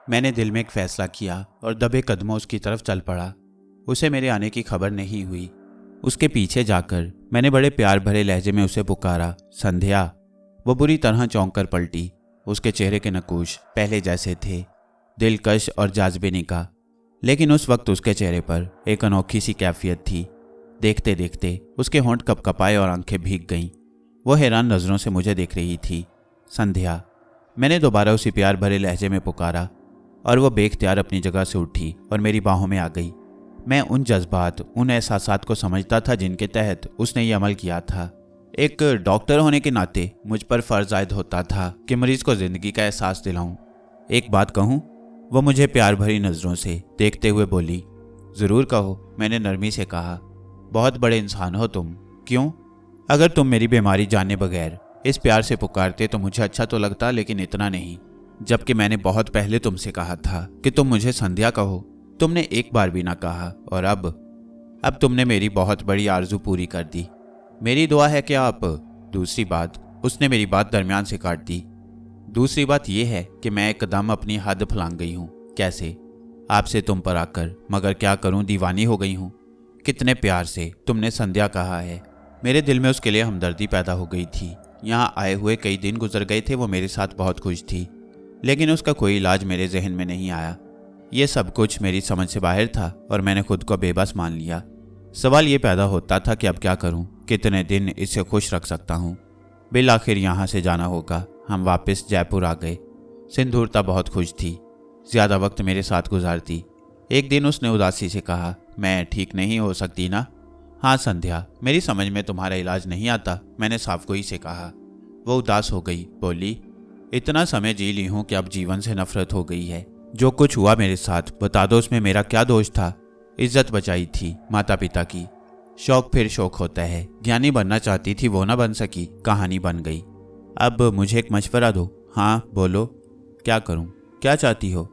मैंने दिल में एक फैसला किया और दबे कदमों उसकी तरफ चल पड़ा। उसे मेरे आने की खबर नहीं हुई। उसके पीछे जाकर मैंने बड़े प्यार भरे लहजे में उसे पुकारा, संध्या। वो बुरी तरह चौंक कर पलटी। उसके चेहरे के नकूश पहले जैसे थे, दिलकश और जाज़बे निगाह, लेकिन उस वक्त उसके चेहरे पर एक अनोखी सी कैफियत थी। देखते देखते उसके होंठ कपकपाए और आंखें भीग गईं। वो हैरान नज़रों से मुझे देख रही थी। संध्या, मैंने दोबारा उसी प्यार भरे लहजे में पुकारा और वो बेख्तियार अपनी जगह से उठी और मेरी बाहों में आ गई। मैं उन जज्बात, उन एहसासात को समझता था जिनके तहत उसने ये अमल किया था। एक डॉक्टर होने के नाते मुझ पर फ़र्ज़ आयद होता था कि मरीज़ को ज़िंदगी का एहसास दिलाऊं। एक बात कहूं? वो मुझे प्यार भरी नज़रों से देखते हुए बोली। ज़रूर कहो, मैंने नरमी से कहा। बहुत बड़े इंसान हो तुम। क्यों? अगर तुम मेरी बीमारी जाने बगैर इस प्यार से पुकारते तो मुझे अच्छा तो लगता, लेकिन इतना नहीं। जबकि मैंने बहुत पहले तुमसे कहा था कि तुम मुझे संध्या कहो। तुमने एक बार भी ना कहा, और अब तुमने मेरी बहुत बड़ी आरजू पूरी कर दी। मेरी दुआ है कि आप। दूसरी बात, उसने मेरी बात दरमियान से काट दी। दूसरी बात यह है कि मैं एकदम अपनी हद फलांग गई हूँ। कैसे? आपसे तुम पर आकर। मगर क्या करूँ, दीवानी हो गई हूँ। कितने प्यार से तुमने संध्या कहा है। मेरे दिल में उसके लिए हमदर्दी पैदा हो गई थी। यहाँ आए हुए कई दिन गुजर गए थे, वो मेरे साथ बहुत खुश थी, लेकिन उसका कोई इलाज मेरे जहन में नहीं आया। ये सब कुछ मेरी समझ से बाहर था और मैंने खुद को बेबस मान लिया। सवाल ये पैदा होता था कि अब क्या करूं, कितने दिन इसे खुश रख सकता हूं। बिल आखिर यहाँ से जाना होगा। हम वापस जयपुर आ गए। सिंदूरता बहुत खुश थी, ज़्यादा वक्त मेरे साथ गुजारती। एक दिन उसने उदासी से कहा, मैं ठीक नहीं हो सकती ना? हाँ संध्या, मेरी समझ में तुम्हारा इलाज नहीं आता, मैंने साफगोई से कहा। वो उदास हो गई, बोली, इतना समय जी ली हूँ कि अब जीवन से नफरत हो गई है। जो कुछ हुआ मेरे साथ, बता दो उसमें मेरा क्या दोष था? इज्जत बचाई थी माता पिता की। शौक फिर शौक होता है। ज्ञानी बनना चाहती थी, वो ना बन सकी, कहानी बन गई। अब मुझे एक मशवरा दो। हाँ बोलो, क्या करूँ? क्या चाहती हो?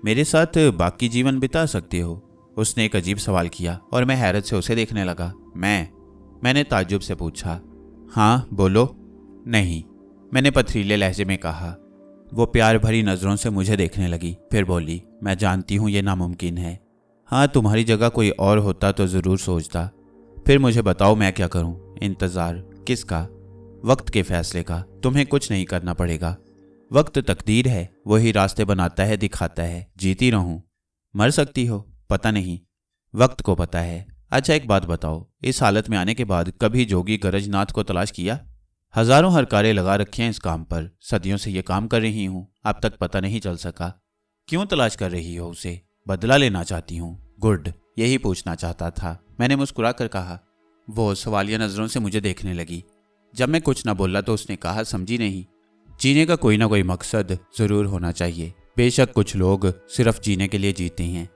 मेरे साथ बाकी जीवन बिता सकते हो? उसने एक अजीब सवाल किया और मैं हैरत से उसे देखने लगा। मैंने ताज्जुब से पूछा। हाँ बोलो। नहीं, मैंने पथरीले लहजे में कहा। वो प्यार भरी नज़रों से मुझे देखने लगी, फिर बोली, मैं जानती हूँ ये नामुमकिन है। हाँ, तुम्हारी जगह कोई और होता तो ज़रूर सोचता। फिर मुझे बताओ मैं क्या करूँ? इंतज़ार किसका? वक्त के फैसले का। तुम्हें कुछ नहीं करना पड़ेगा। वक्त तकदीर है, वही रास्ते बनाता है, दिखाता है। जीती रहूँ? मर सकती हो, पता नहीं, वक्त को पता है। अच्छा एक बात बताओ, इस हालत में आने के बाद कभी जोगी गरजनाथ को तलाश किया? हजारों हरकारे लगा रखे हैं इस काम पर, सदियों से ये काम कर रही हूँ, अब तक पता नहीं चल सका। क्यों तलाश कर रही हो उसे? बदला लेना चाहती हूँ। गुड, यही पूछना चाहता था, मैंने मुस्कुरा कर कहा। वो सवालिया नजरों से मुझे देखने लगी। जब मैं कुछ न बोला तो उसने कहा, समझी नहीं? जीने का कोई ना कोई मकसद जरूर होना चाहिए। बेशक कुछ लोग सिर्फ जीने के लिए जीते हैं,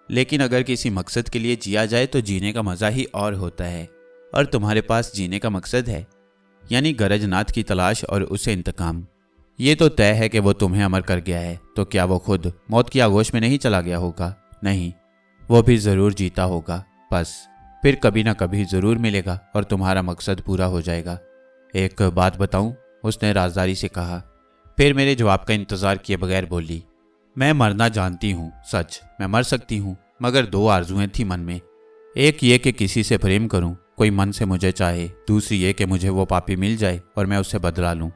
लेकिन अगर किसी मकसद के लिए जिया जाए तो जीने का मजा ही और होता है। और तुम्हारे पास जीने का मकसद है, यानी गरजनाथ की तलाश और उसे इंतकाम। ये तो तय है कि वो तुम्हें अमर कर गया है, तो क्या वो खुद मौत की आगोश में नहीं चला गया होगा? नहीं, वो भी जरूर जीता होगा। बस फिर कभी ना कभी जरूर मिलेगा और तुम्हारा मकसद पूरा हो जाएगा। एक बात बताऊं? उसने राजदारी से कहा। फिर मेरे जवाब का इंतजार किए बगैर बोली, मैं मरना जानती हूँ, सच मैं मर सकती हूँ, मगर दो आरजुएं थी मन में। एक ये कि किसी से प्रेम करूं, कोई मन से मुझे चाहे। दूसरी ये कि मुझे वो पापी मिल जाए और मैं उससे बदला लूं।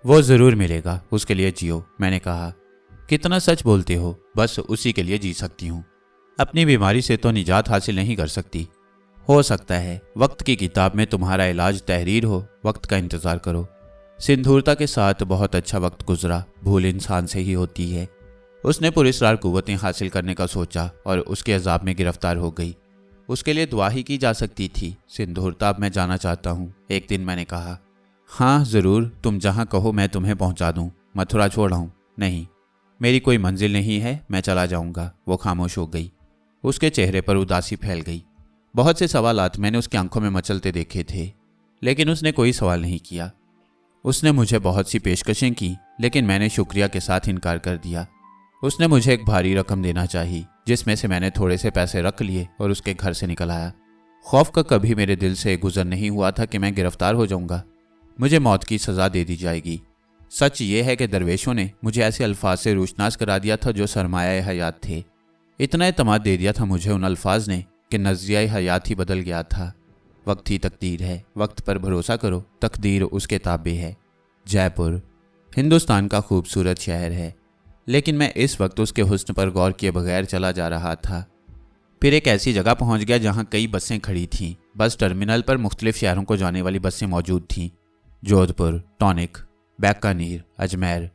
वो जरूर मिलेगा, उसके लिए जियो। मैंने कहा, कितना सच बोलते हो। बस उसी के लिए जी सकती हूँ। अपनी बीमारी से तो निजात हासिल नहीं कर सकती। हो सकता है वक्त की किताब में तुम्हारा इलाज तहरीर हो। वक्त का इंतजार करो। सिंदूरता के साथ बहुत अच्छा वक्त गुजरा। भूल इंसान से ही होती है। उसने पुरस्कार कुव्वतें हासिल करने का सोचा और उसके अजाब में गिरफ्तार हो गई। उसके लिए दुआ ही की जा सकती थी। सिंदूरता, अब मैं जाना चाहता हूँ। एक दिन मैंने कहा। हाँ ज़रूर, तुम जहाँ कहो मैं तुम्हें पहुँचा दूँ। मथुरा छोड़ आऊँ? नहीं, मेरी कोई मंजिल नहीं है, मैं चला जाऊँगा। वो खामोश हो गई। उसके चेहरे पर उदासी फैल गई। बहुत से सवालात मैंने उसकी आंखों में मचलते देखे थे, लेकिन उसने कोई सवाल नहीं किया। उसने मुझे बहुत सी पेशकशें की, लेकिन मैंने शुक्रिया के साथ इनकार कर दिया। उसने मुझे एक भारी रकम देना चाहिए, जिसमें से मैंने थोड़े से पैसे रख लिए और उसके घर से निकल आया। खौफ का कभी मेरे दिल से गुजर नहीं हुआ था कि मैं गिरफ्तार हो जाऊंगा, मुझे मौत की सज़ा दे दी जाएगी। सच ये है कि दरवेशों ने मुझे ऐसे अल्फाज से रोशनास करा दिया था जो सरमाया हयात थे। इतना एतमाद दे दिया था मुझे उन अल्फाज ने कि नज़रिया हयात ही बदल गया था। वक्त ही तकदीर है, वक्त पर भरोसा करो, तकदीर उसके ताबे है। जयपुर हिंदुस्तान का खूबसूरत शहर है, लेकिन मैं इस वक्त उसके हुस्न पर गौर किए बगैर चला जा रहा था। फिर एक ऐसी जगह पहुंच गया जहां कई बसें खड़ी थीं। बस टर्मिनल पर मुख्तलिफ शहरों को जाने वाली बसें मौजूद थीं। जोधपुर, टॉनिक, बीकानेर, अजमेर।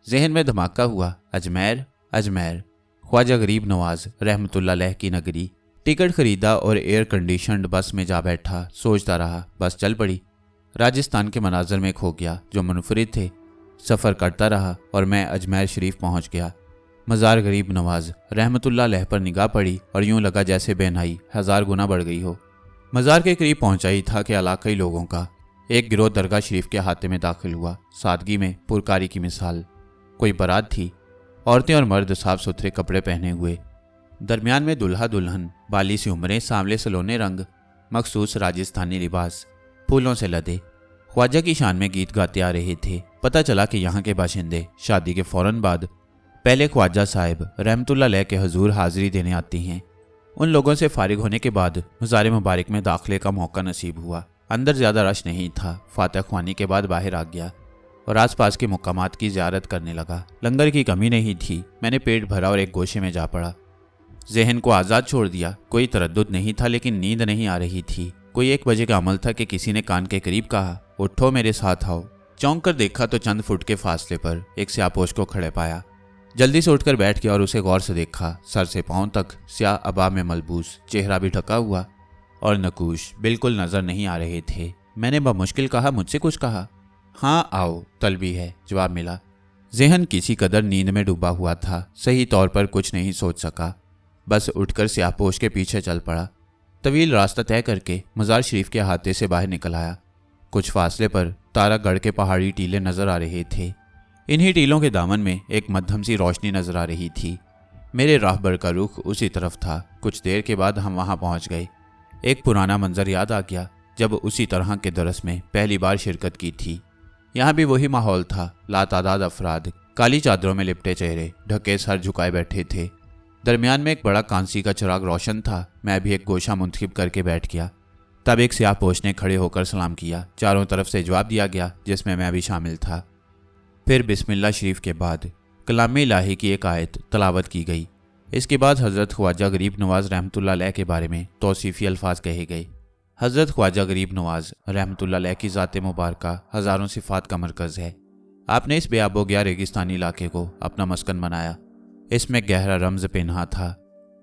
जहन में धमाका हुआ, अजमेर अजमेर, ख्वाजा गरीब नवाज रहमतुल्लाह अलैह की नगरी। टिकट खरीदा और एयर कंडीशनड बस में जा बैठा। सोचता रहा, बस चल पड़ी। राजस्थान के मनाजर में खो गया जो मुनफरिद थे। सफ़र करता रहा और मैं अजमेर शरीफ पहुंच गया। मज़ार गरीब नवाज रहमतुल्लाह अलैह पर निगाह पड़ी और यूं लगा जैसे बेनाई 1000 गुना बढ़ गई हो। मज़ार के करीब पहुंचा ही था कि इलाकाई लोगों का एक गिरोह दरगाह शरीफ के हाथे में दाखिल हुआ। सादगी में पुरकारी की मिसाल। कोई बारात थी। औरतें और मर्द साफ सुथरे कपड़े पहने हुए। दरमियान में दुल्हा दुल्हन, बाली सी उम्रें, सांवले सलोने रंग, मखसूस राजस्थानी लिबास, फूलों से लदे। ख्वाजा की शान में गीत गाते आ रहे थे। पता चला कि यहाँ के बाशिंदे शादी के फौरन बाद पहले ख्वाजा साहिब रहमतुल्लाह अलैह के हुजूर हाजिरी देने आती हैं। उन लोगों से फारिग होने के बाद मज़ार मुबारक में दाखिले का मौका नसीब हुआ। अंदर ज़्यादा रश नहीं था। फातह ख्वानी के बाद बाहर आ गया और आसपास के मुकामात की ज़ियारत करने लगा। लंगर की कमी नहीं थी। मैंने पेट भरा और एक गोशे में जा पड़ा। जहन को आज़ाद छोड़ दिया। कोई तरद्दुद नहीं था, लेकिन नींद नहीं आ रही थी। कोई 1 बजे का अमल था कि किसी ने कान के करीब कहा, उठो मेरे साथ आओ। चौंक कर देखा तो चंद फुट के फासले पर एक स्यापोश को खड़े पाया। जल्दी से उठकर बैठ गया और उसे गौर से देखा। सर से पांव तक स्याह अबा में मलबूस, चेहरा भी ढका हुआ और नकूश बिल्कुल नजर नहीं आ रहे थे। मैंने बमुश्किल कहा, मुझसे कुछ कहा? हाँ आओ, तलबी है, जवाब मिला। जहन किसी कदर नींद में डूबा हुआ था। सही तौर पर कुछ नहीं सोच सका। बस उठकर स्याहपोश के पीछे चल पड़ा। तवील रास्ता तय करके मज़ार शरीफ के अहाते से बाहर निकल आया। कुछ फासले पर तारागढ़ के पहाड़ी टीले नजर आ रहे थे। इन्हीं टीलों के दामन में एक मध्यम सी रोशनी नजर आ रही थी। मेरे राहबर का रुख उसी तरफ था। कुछ देर के बाद हम वहां पहुंच गए। एक पुराना मंजर याद आ गया जब उसी तरह के दरस में पहली बार शिरकत की थी। यहाँ भी वही माहौल था। लातादाद अफराद काली चादरों में लिपटे चेहरे, ढके सर झुकाए बैठे थे। दरमियान में एक बड़ा कांसी का चिराग रोशन था। मैं भी एक गोशा मुंतखिब करके बैठ गया। तब एक स्याहपोश ने खड़े होकर सलाम किया। चारों तरफ से जवाब दिया गया, जिसमें मैं भी शामिल था। फिर बिस्मिल्लाह शरीफ के बाद कलाम इलाही की एक आयत तलावत की गई। इसके बाद हज़रत ख्वाजा गरीब नवाज रहमतुल्लाह अलैह के बारे में तौसीफ़ी अल्फाज कहे गए। हज़रत ख्वाजा गरीब नवाज रहमतुल्लाह अलैह की ज़ात मुबारका हज़ारों सिफ़ात का मरकज़ है। आपने इस बेआबोगया रेगिस्तानी इलाके को अपना मस्कन बनाया। इसमें गहरा रमज़ पिन्हा था।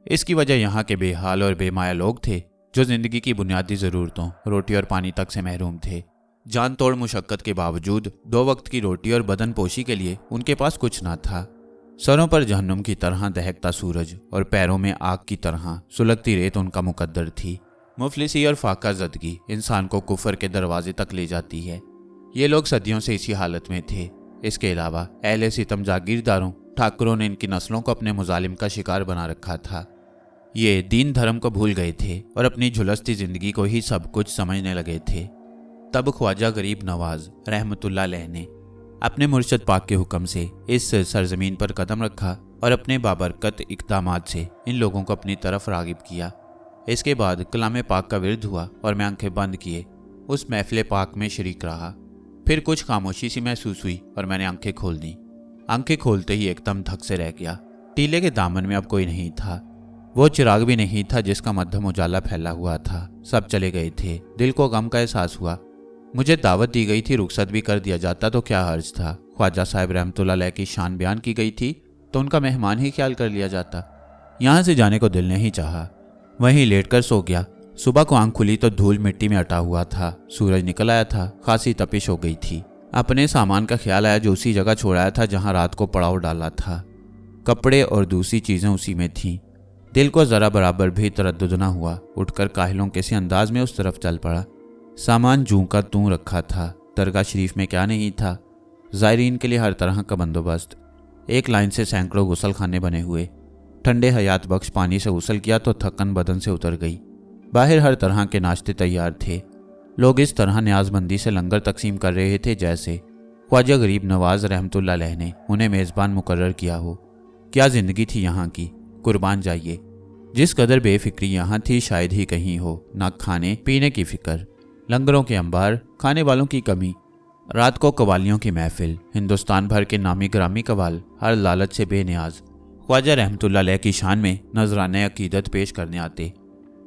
इसकी वजह यहाँ के बेहाल और बेमाया लोग थे जो ज़िंदगी की बुनियादी ज़रूरतों, रोटी और पानी तक से महरूम थे। जान तोड़ मुशक्क़त के बावजूद 2 वक्त की रोटी और बदन पोशी के लिए उनके पास कुछ ना था। सरों पर जहन्नुम की तरह दहकता सूरज और पैरों में आग की तरह सुलगती रेत उनका मुकद्दर थी। मुफलिसी और फाका ज़दगी इंसान को कुफर के दरवाजे तक ले जाती है। ये लोग सदियों से इसी हालत में थे। इसके अलावा अहले सितम जागीरदारों, ठाकुरों ने इनकी नस्लों को अपने मुजालिम का शिकार बना रखा था। ये दीन धर्म को भूल गए थे और अपनी झुलसती जिंदगी को ही सब कुछ समझने लगे थे। तब ख्वाजा गरीब नवाज रहमतुल्लाह अलैह ने अपने मुर्शद पाक के हुक्म से इस सरजमीन पर कदम रखा और अपने बाबरकत इक़दामात से इन लोगों को अपनी तरफ रागिब किया। इसके बाद कलाम पाक का विर्द हुआ और मैं आंखें बंद किए उस महफिल पाक में शरीक रहा। फिर कुछ खामोशी सी महसूस हुई और मैंने आंखें खोल दी। आंखें खोलते ही एकदम धक से रह गया। टीले के दामन में अब कोई नहीं था। वो चिराग भी नहीं था जिसका मध्यम उजाला फैला हुआ था। सब चले गए थे। दिल को गम का एहसास हुआ। मुझे दावत दी गई थी, रुखसत भी कर दिया जाता तो क्या हर्ज था। ख्वाजा साहिब रहमतुल्लाह अलैह की शान बयान की गई थी तो उनका मेहमान ही ख्याल कर लिया जाता। यहाँ से जाने को दिल नहीं चाहा। वहीं लेटकर सो गया। सुबह को आंख खुली तो धूल मिट्टी में अटा हुआ था। सूरज निकल आया था। खासी तपिश हो गई थी। अपने सामान का ख्याल आया जो उसी जगह छोड़ाया था जहाँ रात को पड़ाव डाला था। कपड़े और दूसरी चीज़ें उसी में थीं। दिल को ज़रा बराबर भी तरद्दुद न हुआ। उठकर काहिलों किसी अंदाज में उस तरफ चल पड़ा। सामान जूं का तूं रखा था। दरगाह शरीफ में क्या नहीं था। ज़ायरीन के लिए हर तरह का बंदोबस्त। एक लाइन से सैकड़ों गुसल खाने बने हुए। ठंडे हयात बख्श पानी से गुसल किया तो थकन बदन से उतर गई। बाहर हर तरह के नाश्ते तैयार थे। लोग इस तरह न्याजमंदी से लंगर तकसीम कर रहे थे जैसे ख्वाजा गरीब नवाज रहमतुल्लाह अलैह ने उन्हें मेज़बान मुकर्रर किया हो। क्या ज़िंदगी थी यहाँ की, कुर्बान जाइए। जिस कदर बेफिक्री यहाँ थी शायद ही कहीं हो। ना खाने पीने की फिक्र, लंगरों के अंबार, खाने वालों की कमी, रात को कवालियों की महफिल, हिंदुस्तान भर के नामी ग्रामी कवाल हर लालच से बेनियाज ख्वाजा रहमतुल्लाह अलैह की शान में नजराने अकीदत पेश करने आते।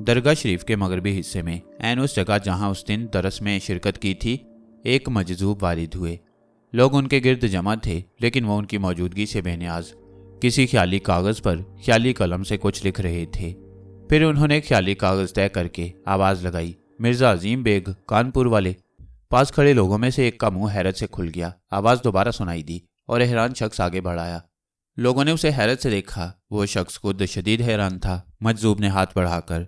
दरगाह शरीफ के मगरबी हिस्से में ऐन उस जगह जहाँ उस दिन दरस में शिरकत की थी, एक मजजूब वारिद हुए। लोग उनके गिर्द जमा थे, लेकिन वो उनकी मौजूदगी से बेनियाज किसी ख्याली कागज़ पर ख्याली कलम से कुछ लिख रहे थे। फिर उन्होंने ख्याली कागज़ तय करके आवाज़ लगाई, मिर्ज़ा अजीम बेग कानपुर वाले। पास खड़े लोगों में से एक का मुंह हैरत से खुल गया। आवाज़ दोबारा सुनाई दी और हैरान शख्स आगे बढ़ाया। लोगों ने उसे हैरत से देखा। वो शख्स खुद शदीद हैरान था। मजजूब ने हाथ बढ़ाकर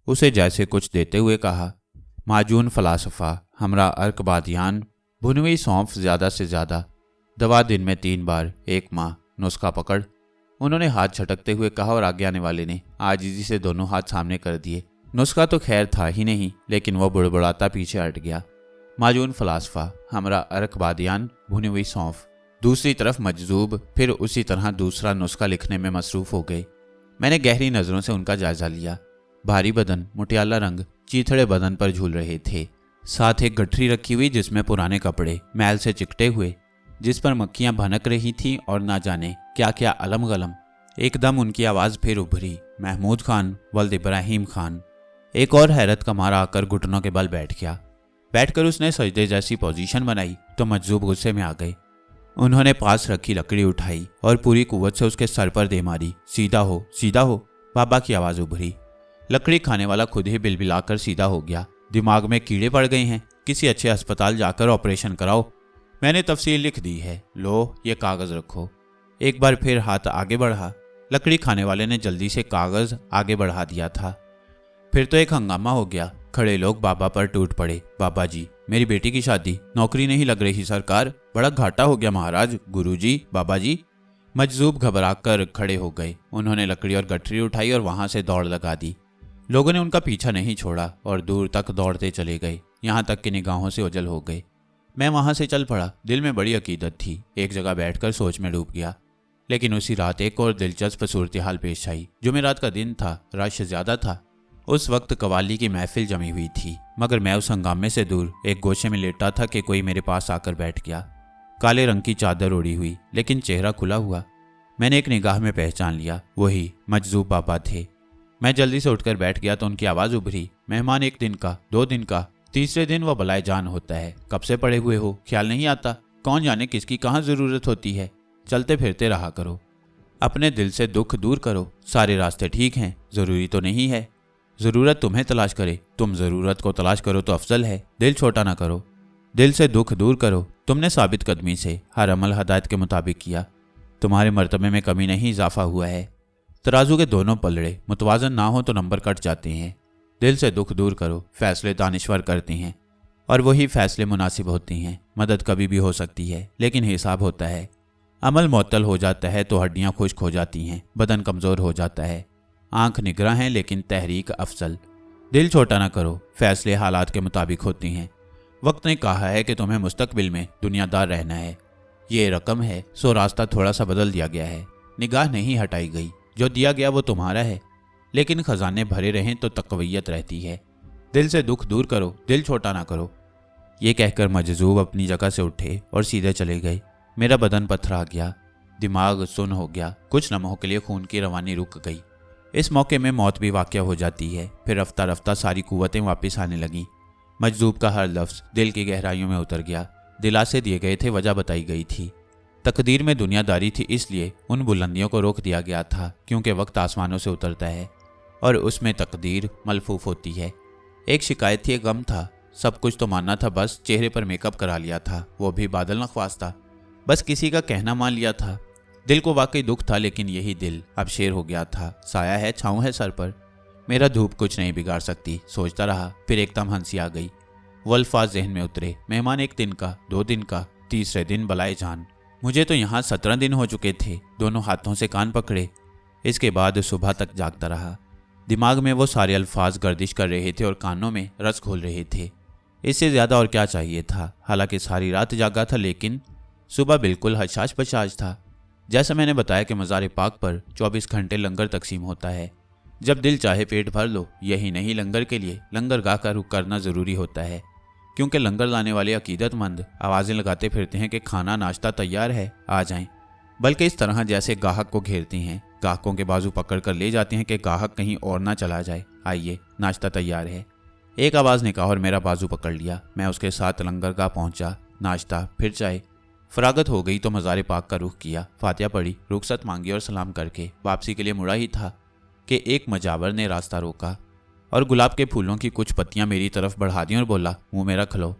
उसे जैसे कुछ देते हुए कहा, माजून फलासफा, हमरा अर्क बादियान, भुनवी सौंफ ज़्यादा से ज़्यादा, दवा दिन में 3 बार, 1 माह, नुस्खा पकड़। उन्होंने हाथ झटकते हुए कहा और आगे आने वाले ने आजिज़ी से दोनों हाथ सामने कर दिए। नुस्खा तो खैर था ही नहीं, लेकिन वह बुड़बुड़ाता पीछे हट गया। माजून फलासफा, हमरा अर्क बादियान, भुनी हुई सौंफ। दूसरी तरफ मजजूब फिर उसी तरह दूसरा नुस्खा लिखने में मसरूफ़ हो गए। मैंने गहरी नज़रों से उनका जायज़ा लिया। भारी बदन, मुटियाला रंग चीथड़े बदन पर झूल रहे थे। साथ एक गठरी रखी हुई जिसमें पुराने कपड़े मैल से चिकटे हुए, जिस पर मक्खियां भनक रही थीं और ना जाने क्या क्या अलम गलम। एकदम उनकी आवाज़ फिर उभरी, महमूद खान वल्द इब्राहिम खान। एक और हैरत का मारा आकर घुटनों के बल बैठ गया। बैठकर उसने सजदे जैसी पोजीशन बनाई तो मजजूब गुस्से में आ गए। उन्होंने पास रखी लकड़ी उठाई और पूरी कुव्वत से उसके सर पर दे मारी। सीधा हो, सीधा हो, बाबा की आवाज़ उभरी। लकड़ी खाने वाला खुद ही बिलबिलाकर सीधा हो गया। दिमाग में कीड़े पड़ गए हैं, किसी अच्छे अस्पताल जाकर ऑपरेशन कराओ। मैंने तफसील लिख दी है, लो ये कागज़ रखो। एक बार फिर हाथ आगे बढ़ा। लकड़ी खाने वाले ने जल्दी से कागज़ आगे बढ़ा दिया था। फिर तो एक हंगामा हो गया। खड़े लोग बाबा पर टूट पड़े। बाबा जी, मेरी बेटी की शादी, नौकरी नहीं लग रही सरकार, बड़ा घाटा हो गया महाराज, गुरुजी, बाबा जी। मजजूब घबराकर खड़े हो गए। उन्होंने लकड़ी और गठरी उठाई और वहां से दौड़ लगा दी। लोगों ने उनका पीछा नहीं छोड़ा और दूर तक दौड़ते चले गए, यहाँ तक कि निगाहों से ओझल हो गए। मैं वहां से चल पड़ा। दिल में बड़ी अकीदत थी। एक जगह बैठकर सोच में डूब गया। लेकिन उसी रात एक और दिलचस्प सूरत हाल पेश आई। जुमेरात का दिन था, रश ज्यादा था। उस वक्त कवाली की महफिल जमी हुई थी, मगर मैं उस हंगामे से दूर एक गोशे में लेटा था कि कोई मेरे पास आकर बैठ गया। काले रंग की चादर ओढ़ी हुई, लेकिन चेहरा खुला हुआ। मैंने एक निगाह में पहचान लिया, वही मजजूब बाबा थे। मैं जल्दी से उठकर बैठ गया तो उनकी आवाज़ उभरी, मेहमान 1 दिन का, 2 दिन का, तीसरे दिन वह बलाए जान होता है। कब से पड़े हुए हो, ख्याल नहीं आता? कौन जाने किसकी कहाँ ज़रूरत होती है। चलते फिरते रहा करो, अपने दिल से दुख दूर करो। सारे रास्ते ठीक हैं, ज़रूरी तो नहीं है ज़रूरत तुम्हें तलाश करे। तुम ज़रूरत को तलाश करो तो अफजल है। दिल छोटा ना करो, दिल से दुख दूर करो। तुमने साबित कदमी से हर अमल हदायत के मुताबिक किया। तुम्हारे मर्तबे में कमी नहीं, इजाफा हुआ है। तराजू के दोनों पलड़े मुतवाजन ना हो तो नंबर कट जाते हैं। दिल से दुख दूर करो। फैसले दानिश्वर करते हैं और वही फैसले मुनासिब होते हैं। मदद कभी भी हो सकती है, लेकिन हिसाब होता है। अमल मुअत्तल हो जाता है तो हड्डियां खुश्क हो जाती हैं, बदन कमज़ोर हो जाता है। आंख निगरां है लेकिन तहरीक अफसल। दिल छोटा ना करो, फैसले हालात के मुताबिक होते हैं। वक्त ने कहा है कि तुम्हें मुस्तकबिल में दुनियादार रहना है। ये रकम है, सो रास्ता थोड़ा सा बदल दिया गया है। निगाह नहीं हटाई गई, जो दिया गया वो तुम्हारा है, लेकिन खजाने भरे रहें तो तकवीयत रहती है। दिल से दुख दूर करो, दिल छोटा ना करो। ये कहकर मजजूब अपनी जगह से उठे और सीधे चले गए। मेरा बदन पथरा गया, दिमाग सुन्न हो गया। कुछ लम्हों के लिए खून की रवानी रुक गई। इस मौके में मौत भी वाक़या हो जाती है। फिर रफ्ता रफ्ता सारी कुव्वतें वापस आने लगीं। मजजूब का हर लफ्ज़ दिल की गहराइयों में उतर गया। दिलासे दिए गए थे, वजह बताई गई थी। तकदीर में दुनियादारी थी, इसलिए उन बुलंदियों को रोक दिया गया था, क्योंकि वक्त आसमानों से उतरता है और उसमें तकदीर मलफूफ होती है। एक शिकायत थी, एक गम था। सब कुछ तो मानना था, बस चेहरे पर मेकअप करा लिया था, वो भी बादल नख्वास्ता। बस किसी का कहना मान लिया था। दिल को वाकई दुख था, लेकिन यही दिल अब शेर हो गया था। साया है, छाँव है सर पर, मेरा धूप कुछ नहीं बिगाड़ सकती, सोचता रहा। फिर एकदम हंसी आ गई। वो अल्फाज जहन में उतरे, मेहमान 1 दिन का, 2 दिन का, तीसरे दिन बलाए जान। मुझे तो यहाँ 17 दिन हो चुके थे। दोनों हाथों से कान पकड़े। इसके बाद सुबह तक जागता रहा। दिमाग में वो सारे अल्फाज गर्दिश कर रहे थे और कानों में रस घोल रहे थे। इससे ज़्यादा और क्या चाहिए था। हालांकि सारी रात जागा था, लेकिन सुबह बिल्कुल हशाश बशाश था। जैसा मैंने बताया कि मज़ार पाक पर 24 घंटे लंगर तकसीम होता है। जब दिल चाहे पेट भर लो। यही नहीं, लंगर के लिए लंगरगाह का रुख करना ज़रूरी होता है, क्योंकि लंगर लाने वाले अकीदतमंद आवाज़ें लगाते फिरते हैं कि खाना नाश्ता तैयार है, आ जाएं। बल्कि इस तरह जैसे गाहक को घेरती हैं, गाहकों के बाजू पकड़ कर ले जाते हैं कि गाहक कहीं और ना चला जाए। आइए, नाश्ता तैयार है, एक आवाज़ ने कहा और मेरा बाजू पकड़ लिया। मैं उसके साथ लंगरगाह पहुंचा। नाश्ता, फिर चाय। फरागत हो गई तो मज़ार पाक का रुख किया, फातिहा पढ़ी, रुखसत मांगी और सलाम करके वापसी के लिए मुड़ा ही था कि एक मजावर ने रास्ता रोका और गुलाब के फूलों की कुछ पत्तियां मेरी तरफ बढ़ा दी और बोला, मुंह मेरा खलो।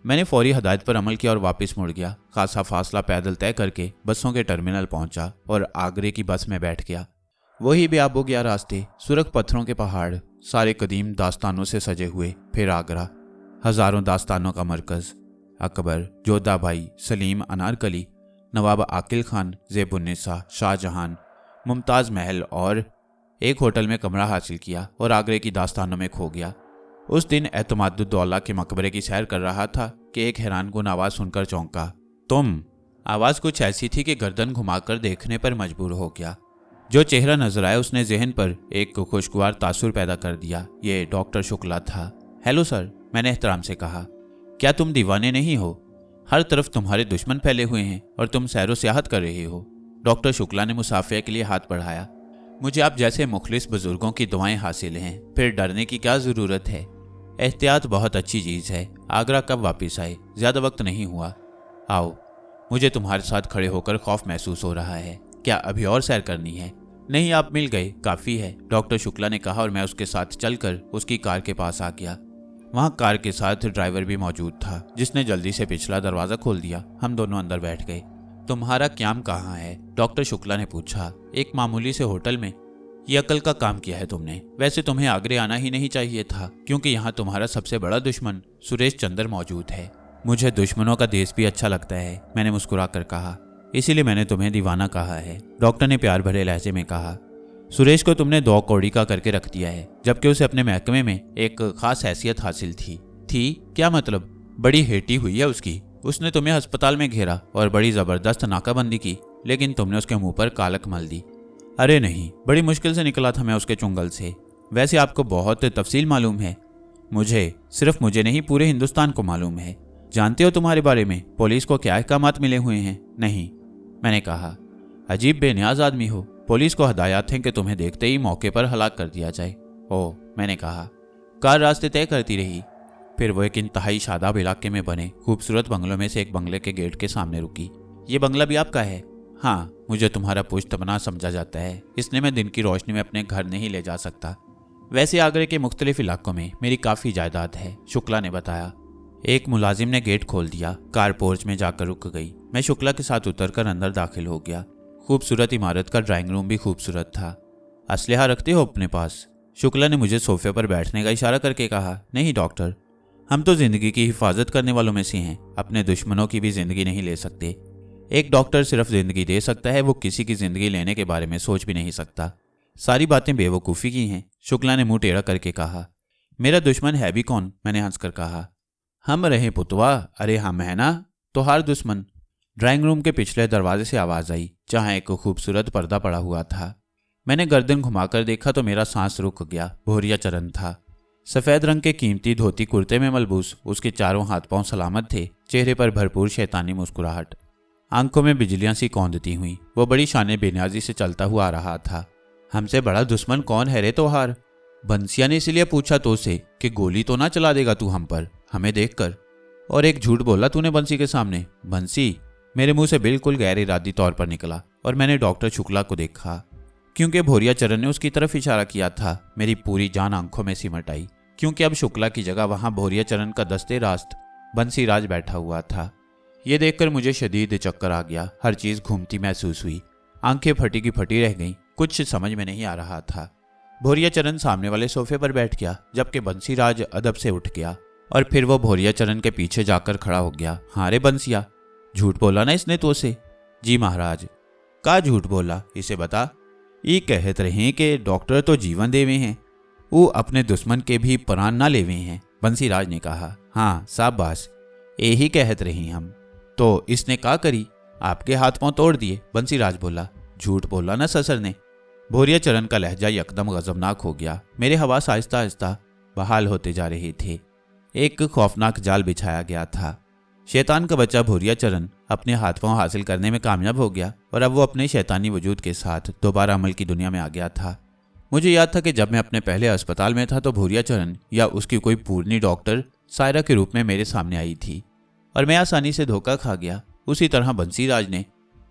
मैंने फौरी हदायत पर अमल किया और वापस मुड़ गया। खासा फासला पैदल तय करके बसों के टर्मिनल पहुंचा और आगरे की बस में बैठ गया। वही बेआबो गया रास्ते, सुरख पत्थरों के पहाड़, सारे कदीम दास्तानों से सजे हुए। फिर आगरा, हजारों दास्तानों का मरकज। अकबर, जोधाबाई, सलीम अनारकली, नवाब आकिल खान, ज़ेबुन्निसा, शाहजहां, मुमताज़ महल और एक होटल में कमरा हासिल किया और आगरे की दास्तानों में खो गया। उस दिन एतमादुद्दौला के मकबरे की सैर कर रहा था कि एक हैरानकुन आवाज़ सुनकर चौंका। तुम। आवाज़ कुछ ऐसी थी कि गर्दन घुमाकर देखने पर मजबूर हो गया। जो चेहरा नजर आया उसने जहन पर एक खुशगवार तासुर पैदा कर दिया। ये डॉक्टर शुक्ला था। हेलो सर, मैंने एहतराम से कहा। क्या तुम दीवाने नहीं हो? हर तरफ तुम्हारे दुश्मन फैले हुए हैं और तुम सैरो सियाहत कर रहे हो। डॉक्टर शुक्ला ने मुसाफिया के लिए हाथ बढ़ाया। मुझे आप जैसे मुखलिस बुजुर्गों की दुआएं हासिल हैं, फिर डरने की क्या ज़रूरत है? एहतियात बहुत अच्छी चीज़ है। आगरा कब वापस आए? ज़्यादा वक्त नहीं हुआ। आओ, मुझे तुम्हारे साथ खड़े होकर खौफ महसूस हो रहा है। क्या अभी और सैर करनी है? नहीं, आप मिल गए, काफ़ी है, डॉक्टर शुक्ला ने कहा और मैं उसके साथ चलकर उसकी कार के पास आ गया। वहाँ कार के साथ ड्राइवर भी मौजूद था, जिसने जल्दी से पिछला दरवाज़ा खोल दिया। हम दोनों अंदर बैठ गए। तुम्हारा क्याम कहाँ है? डॉक्टर शुक्ला ने पूछा। एक मामूली से होटल में। ये अकल का काम किया है तुमने। वैसे तुम्हें आगरे आना ही नहीं चाहिए था, क्योंकि यहाँ तुम्हारा सबसे बड़ा दुश्मन सुरेश चंद्र मौजूद है। मुझे दुश्मनों का देश भी अच्छा लगता है, मैंने मुस्कुरा कर कहा। इसीलिए मैंने तुम्हें दीवाना कहा है, डॉक्टर ने प्यार भरे लहजे में कहा। सुरेश को तुमने 2 कौड़ी का करके रख दिया है, जबकि उसे अपने महकमे में एक खास हैसियत हासिल थी। क्या मतलब? बड़ी हेटी हुई है उसकी। उसने तुम्हें अस्पताल में घेरा और बड़ी जबरदस्त नाकाबंदी की, लेकिन तुमने उसके मुंह पर कालक मल दी। अरे नहीं, बड़ी मुश्किल से निकला था मैं उसके चुंगल से। वैसे आपको बहुत तफसील मालूम है। सिर्फ मुझे नहीं, पूरे हिंदुस्तान को मालूम है। जानते हो तुम्हारे बारे में पुलिस को क्या अहकामात मिले हुए हैं? नहीं, मैंने कहा। अजीब बेनियाज आदमी हो। पुलिस को हदायत है कि तुम्हें देखते ही मौके पर हलाक कर दिया जाए। ओह, मैंने कहा। कार रास्ते तय करती रही। फिर वो एक इंतहाई शादाब इलाके में बने खूबसूरत बंगलों में से एक बंगले के गेट के सामने रुकी। ये बंगला भी आपका है? हाँ, मुझे तुम्हारा पुश्तबना समझा जाता है, इसलिए मैं दिन की रोशनी में अपने घर नहीं ले जा सकता। वैसे आगरे के मुख्तलिफ इलाकों में मेरी काफ़ी जायदाद है, शुक्ला ने बताया। एक मुलाजिम ने गेट खोल दिया। कार पोर्च में जाकर रुक गई। मैं शुक्ला के साथ उतरकर अंदर दाखिल हो गया। खूबसूरत इमारत का ड्राइंग रूम भी खूबसूरत था। असलहा रखते हो अपने पास? शुक्ला ने मुझे सोफे पर बैठने का इशारा करके कहा। नहीं डॉक्टर, हम तो जिंदगी की हिफाजत करने वालों में से हैं, अपने दुश्मनों की भी जिंदगी नहीं ले सकते। एक डॉक्टर सिर्फ जिंदगी दे सकता है, वो किसी की जिंदगी लेने के बारे में सोच भी नहीं सकता। सारी बातें बेवकूफ़ी की हैं, शुक्ला ने मुंह टेढ़ा करके कहा। मेरा दुश्मन है भी कौन? मैंने हंसकर कहा। हम रहे पुतवा। अरे हम है ना, तो हर दुश्मन। ड्राइंग रूम के पिछले दरवाजे से आवाज़ आई, जहाँ एक खूबसूरत पर्दा पड़ा हुआ था। मैंने गर्दन घुमाकर देखा तो मेरा सांस रुक गया। भोरिया चरण था। सफ़ेद रंग के कीमती धोती कुर्ते में मलबूस, उसके चारों हाथ पांव सलामत थे। चेहरे पर भरपूर शैतानी मुस्कुराहट, आंखों में बिजलियां सी कौंधती हुई। वो बड़ी शाने बेनियाजी से चलता हुआ आ रहा था। हमसे बड़ा दुश्मन कौन है रे तोहार? बंसिया ने इसलिए पूछा तो से कि गोली तो ना चला देगा तू हम पर, हमें देखकर? और एक झूठ बोला तूने बंसी के सामने। बंसी मेरे मुंह से बिल्कुल गैर इरादी तौर पर निकला और मैंने डॉक्टर शुक्ला को देखा। क्योंकि भोरिया चरण ने उसकी तरफ इशारा किया था, मेरी पूरी जान आंखों में सिमट आई, क्योंकि अब शुक्ला की जगह वहां भोरिया चरण का दस्ते रास्त बंसी राज बैठा हुआ था। ये देखकर मुझे शदीद चक्कर आ गया। हर चीज घूमती महसूस हुई। आंखें फटी की फटी रह गईं। कुछ समझ में नहीं आ रहा था। भोरिया चरण सामने वाले सोफे पर बैठ गया, जबकि बंसी राज अदब से उठ गया और फिर वो भोरिया चरण के पीछे जाकर खड़ा हो गया। हाँ रे बंसिया, झूठ बोला ना इसने तो से? जी महाराज। का झूठ बोला, इसे बता। ये कहत रहे कि डॉक्टर तो जीवन देवे हैं, वो अपने दुश्मन के भी प्राण ना लेवे हैं, बंसी राज ने कहा। हाँ शाबाश, यही कहत रही हम। तो इसने का करी? आपके हाथ पांव तोड़ दिए, बंसीराज बोला। झूठ बोला ना ससुर ने। भोरिया चरण का लहजा यकदम गजबनाक हो गया। मेरे हवास आहिस्ता आहिस्ता बहाल होते जा रहे थे। एक खौफनाक जाल बिछाया गया था। शैतान का बच्चा भोरिया चरण अपने हाथ पांव हासिल करने में कामयाब हो गया और अब वो अपने शैतानी वजूद के साथ दोबारा अमल की दुनिया में आ गया था। मुझे याद था कि जब मैं अपने पहले अस्पताल में था तो भोरिया चरण या उसकी कोई पूर्णी डॉक्टर सायरा के रूप में मेरे सामने आई थी और मैं आसानी से धोखा खा गया। उसी तरह बंसीराज ने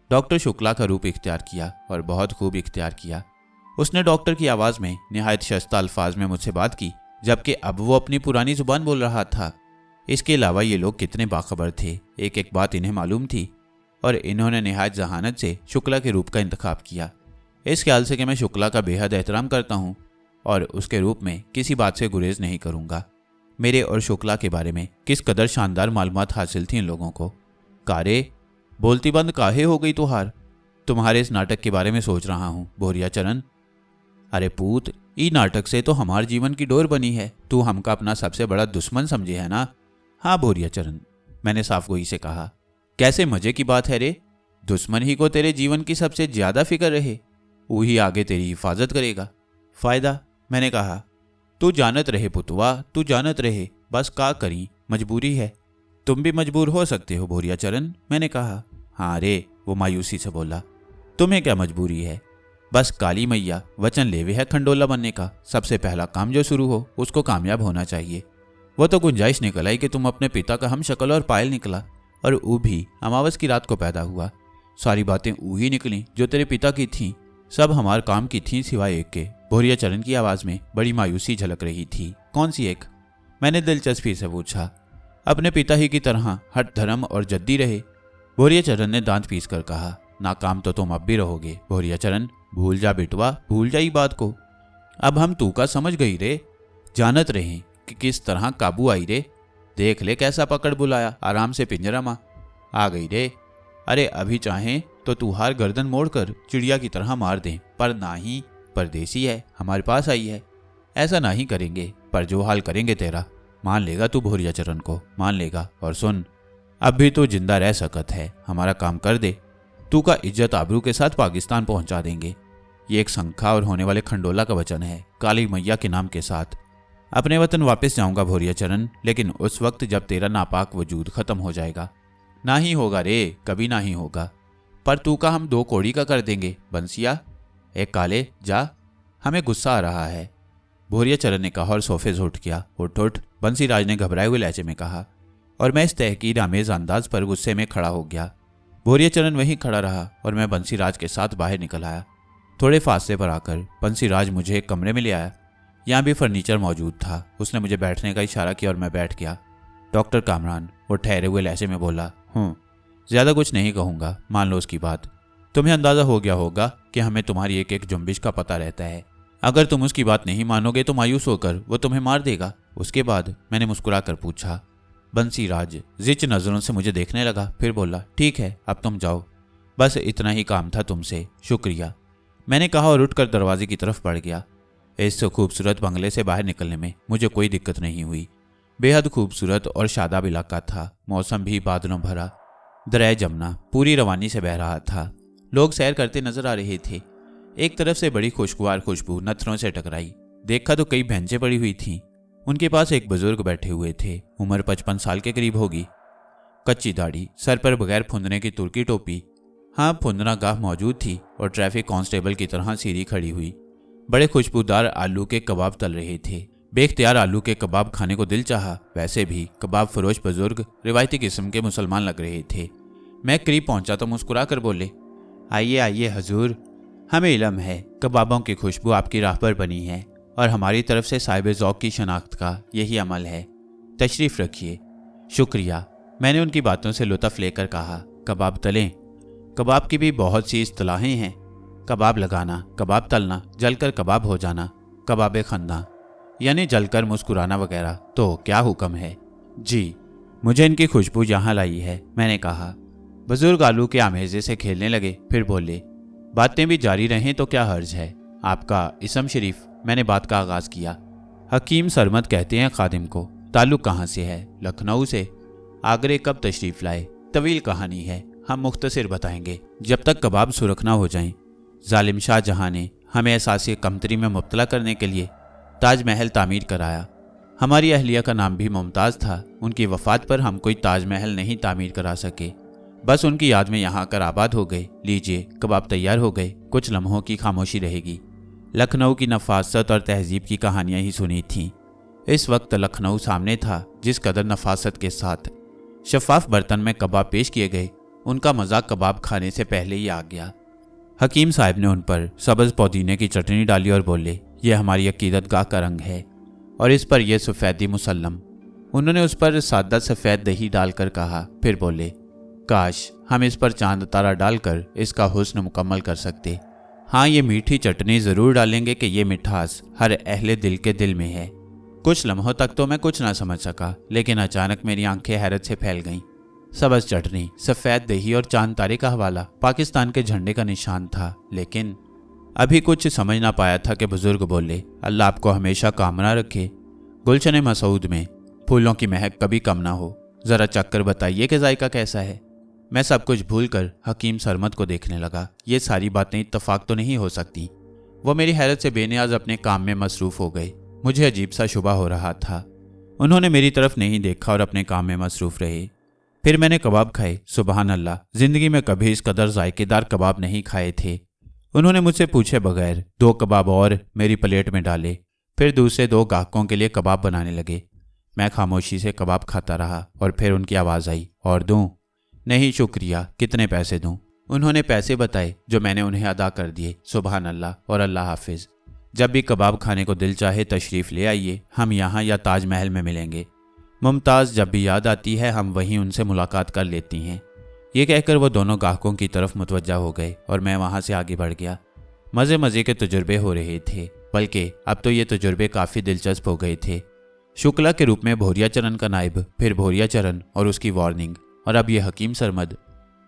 डॉक्टर शुक्ला का रूप इख्तियार किया और बहुत खूब इख्तियार किया। उसने डॉक्टर की आवाज़ में निहायत शस्ता अल्फाज में मुझसे बात की, जबकि अब वो अपनी पुरानी जुबान बोल रहा था। इसके अलावा ये लोग कितने बाखबर थे, एक एक बात इन्हें मालूम थी और इन्होंने निहायत जहानत से शुक्ला के रूप का इंतखाब किया, इस ख्याल से कि मैं शुक्ला का बेहद एहतराम करता हूँ और उसके रूप में किसी बात से गुरेज नहीं करूँगा। मेरे और शुक्ला के बारे में किस कदर शानदार मालूमात हासिल थी इन लोगों को। कारे, बोलती बंद काहे हो गई तुहार? तुम्हारे इस नाटक के बारे में सोच रहा हूँ भोरिया चरण। अरे पूत, ई नाटक से तो हमारे जीवन की डोर बनी है। तू हमका अपना सबसे बड़ा दुश्मन समझे है ना? हाँ भोरिया चरण, मैंने साफ गोई से कहा। कैसे मजे की बात है रे, दुश्मन ही को तेरे जीवन की सबसे ज्यादा फिक्र रहे, वही आगे तेरी हिफाजत करेगा। फायदा, मैंने कहा। तू जानत रहे पुतवा, तू जानत रहे, बस का करी, मजबूरी है। तुम भी मजबूर हो सकते हो भोरिया चरण, मैंने कहा। हाँ रे, वो मायूसी से बोला। तुम्हें क्या मजबूरी है? बस काली मैया वचन लेवे है खंडोला बनने का। सबसे पहला काम जो शुरू हो उसको कामयाब होना चाहिए। वो तो गुंजाइश निकल आई कि तुम अपने पिता का हम शक्ल और पायल निकला और ऊ भी अमावस की रात को पैदा हुआ। सारी बातें ऊ ही निकली जो तेरे पिता की थीं, सब हमारे काम की थीं सिवाय एक के। भोरिया चरण की आवाज में बड़ी मायूसी झलक रही थी। कौन सी एक? मैंने दिलचस्पी से पूछा। अपने पिता ही की तरह हठ धर्म और जद्दी रहे, भोरिया चरण ने दांत पीस कर कहा। नाकाम तो तुम अब भी रहोगे भोरिया चरण, भूल जा बेटवा, भूल जा ई बात को। अब हम तू का समझ गई रे, जानत रहे कि किस तरह काबू आई रे। देख ले कैसा पकड़ बुलाया, आराम से पिंजरा मां आ गई रे। अरे अभी चाहें तो तुहार गर्दन मोड़कर चिड़िया की तरह मार दें, पर ना ही, परदेसी है, हमारे पास आई है। ऐसा ना ही करेंगे, पर जो हाल करेंगे तेरा, मान लेगा तू भोरिया चरण को, मान लेगा। और सुन, अब भी तो जिंदा रह सकत है, हमारा काम कर दे, तू का इज्जत आबरू के साथ पाकिस्तान पहुंचा देंगे। ये एक संखा और होने वाले खंडोला का वचन है, काली मैया के नाम के साथ। अपने वतन वापस जाऊंगा भोरिया चरण, लेकिन उस वक्त जब तेरा नापाक वजूद खत्म हो जाएगा। ना ही होगा रे, कभी ना ही होगा, पर तू का हम 2 कौड़ी का कर देंगे बंसिया। एक काले जा, हमें गुस्सा आ रहा है, भोरिया चरण ने कहा और सोफे से उठ गया। उठ उठ, बंसीराज ने घबराए हुए लहजे में कहा और मैं इस तहकीर आमेज अंदाज पर गुस्से में खड़ा हो गया। भोरिया चरण वहीं खड़ा रहा और मैं बंसीराज के साथ बाहर निकल आया। थोड़े फासले पर आकर बंसीराज मुझे एक कमरे में ले आया। यहाँ भी फर्नीचर मौजूद था। उसने मुझे बैठने का इशारा किया और मैं बैठ गया। डॉक्टर कामरान, वो ठहरे हुए लहजे में बोला। ज्यादा कुछ नहीं कहूँगा, मान लो उसकी बात। तुम्हें अंदाजा हो गया होगा कि हमें तुम्हारी एक एक जुम्बिश का पता रहता है। अगर तुम उसकी बात नहीं मानोगे तो मायूस होकर वो तुम्हें मार देगा। उसके बाद मैंने मुस्कुरा कर पूछा। बंसीराज जिच नजरों से मुझे देखने लगा, फिर बोला, ठीक है अब तुम जाओ, बस इतना ही काम था तुमसे, शुक्रिया, मैंने कहा और उठकर दरवाजे की तरफ बढ़ गया। इस खूबसूरत बंगले से बाहर निकलने में मुझे कोई दिक्कत नहीं हुई। बेहद खूबसूरत और शादाब इलाका था। मौसम भी बादलों भरा। दरिया जमुना पूरी रवानी से बह रहा था। लोग सैर करते नजर आ रहे थे। एक तरफ से बड़ी खुशगवार खुशबू नथनों से टकराई। देखा तो कई बेंचें पड़ी हुई थीं। उनके पास एक बुजुर्ग बैठे हुए थे। उम्र 55 साल के करीब होगी। कच्ची दाढ़ी, सर पर बगैर फुंदने की तुर्की टोपी। हाँ, फुंदना गाह मौजूद थी और ट्रैफिक कांस्टेबल की तरह सीधी खड़ी हुई। बड़े खुशबूदार आलू के कबाब तल रहे थे। बेख्तियार आलू के कबाब खाने को दिल चाहा। वैसे भी कबाब फरोश बुजुर्ग रिवायती किस्म के मुसलमान लग रहे थे। मैं करीब पहुंचा तो मुस्कुरा कर बोले, आइए आइए हजूर, हमें इल्म है कबाबों की खुशबू आपकी राह पर बनी है और हमारी तरफ से साहिब ज़ौक़ की शनाख्त का यही अमल है। तशरीफ़ रखिए। शुक्रिया, मैंने उनकी बातों से लुत्फ़ लेकर कहा। कबाब तलें? कबाब की भी बहुत सी इस्तिलाहें हैं। कबाब लगाना, कबाब तलना, जलकर कबाब हो जाना, कबाब खन्ना यानी जलकर मुस्कुराना वगैरह। तो क्या हुक्म है? जी, मुझे इनकी खुशबू यहाँ लाई है, मैंने कहा। बुजुर्ग आलू के आमेजे से खेलने लगे, फिर बोले, बातें भी जारी रहें तो क्या हर्ज है। आपका इसम शरीफ? मैंने बात का आगाज किया। हकीम सरमद कहते हैं खादिम को। ताल्लुक कहाँ से है? लखनऊ से। आगरे कब तशरीफ लाए? तवील कहानी है। हम मुख्तसर बताएंगे जब तक कबाब सुरख ना हो जाएं। जालिम शाहजहां ने हमें एहसासी कमतरी में मुब्तला करने के लिए ताजमहल तामीर कराया। हमारी अहलिया का नाम भी मुमताज़ था। उनकी वफ़ात पर हम कोई ताजमहल नहीं तामीर करा सके, बस उनकी याद में यहाँ आकर आबाद हो गए। लीजिए, कबाब तैयार हो गए। कुछ लम्हों की खामोशी रहेगी। लखनऊ की नफासत और तहजीब की कहानियाँ ही सुनी थीं। इस वक्त लखनऊ सामने था। जिस कदर नफासत के साथ शफाफ बर्तन में कबाब पेश किए गए, उनका मजाक कबाब खाने से पहले ही आ गया। हकीम साहब ने उन पर सब्ज़ पुदीने की चटनी डाली और बोले, यह हमारी अकीदत गाह का रंग है और इस पर यह सफ़ेदी मुसल्लम। उन्होंने उस पर सादा सफ़ेद दही डालकर कहा, फिर बोले, काश हम इस पर चांद तारा डालकर इसका हुस्न मुकम्मल कर सकते। हाँ, ये मीठी चटनी ज़रूर डालेंगे कि ये मिठास हर अहले दिल के दिल में है। कुछ लम्हों तक तो मैं कुछ ना समझ सका, लेकिन अचानक मेरी आंखें हैरत से फैल गईं। सब्ज़ चटनी, सफ़ेद दही और चांद तारे का हवाला पाकिस्तान के झंडे का निशान था। लेकिन अभी कुछ समझ ना पाया था कि बुजुर्ग बोले, अल्लाह आपको हमेशा कामना रखे। गुलशन मसूद में फूलों की महक कभी कम ना हो। ज़रा चक्कर बताइए कि जायका कैसा है। मैं सब कुछ भूलकर हकीम सरमद को देखने लगा। ये सारी बातें इत्तफाक तो नहीं हो सकती। वो मेरी हैरत से बेनियाज अपने काम में मसरूफ़ हो गए। मुझे अजीब सा शुबा हो रहा था। उन्होंने मेरी तरफ नहीं देखा और अपने काम में मसरूफ़ रहे। फिर मैंने कबाब खाए। सुबहान अल्लाह, ज़िंदगी में कभी इस कदर जायकेदार कबाब नहीं खाए थे। उन्होंने मुझसे पूछे बगैर 2 कबाब और मेरी प्लेट में डाले। फिर दूसरे 2 गाहकों के लिए कबाब बनाने लगे। मैं खामोशी से कबाब खाता रहा और फिर उनकी आवाज़ आई, और दूँ? नहीं शुक्रिया, कितने पैसे दूँ? उन्होंने पैसे बताए जो मैंने उन्हें अदा कर दिए। सुबहान अल्लाह और अल्लाह हाफिज़। जब भी कबाब खाने को दिल चाहे तशरीफ़ ले आइए, हम यहाँ या ताजमहल में मिलेंगे। मुमताज़ जब भी याद आती है हम वहीं उनसे मुलाकात कर लेती हैं। ये कहकर वो दोनों गाहकों की तरफ मुतवज्जा हो गए और मैं वहाँ से आगे बढ़ गया। मज़े मज़े के तजुर्बे हो रहे थे, बल्कि अब तो ये तजुर्बे काफ़ी दिलचस्प हो गए थे। शुक्ला के रूप में भोरिया चरण का नायब, फिर भोरिया चरण और उसकी वार्निंग, और अब ये हकीम सरमद।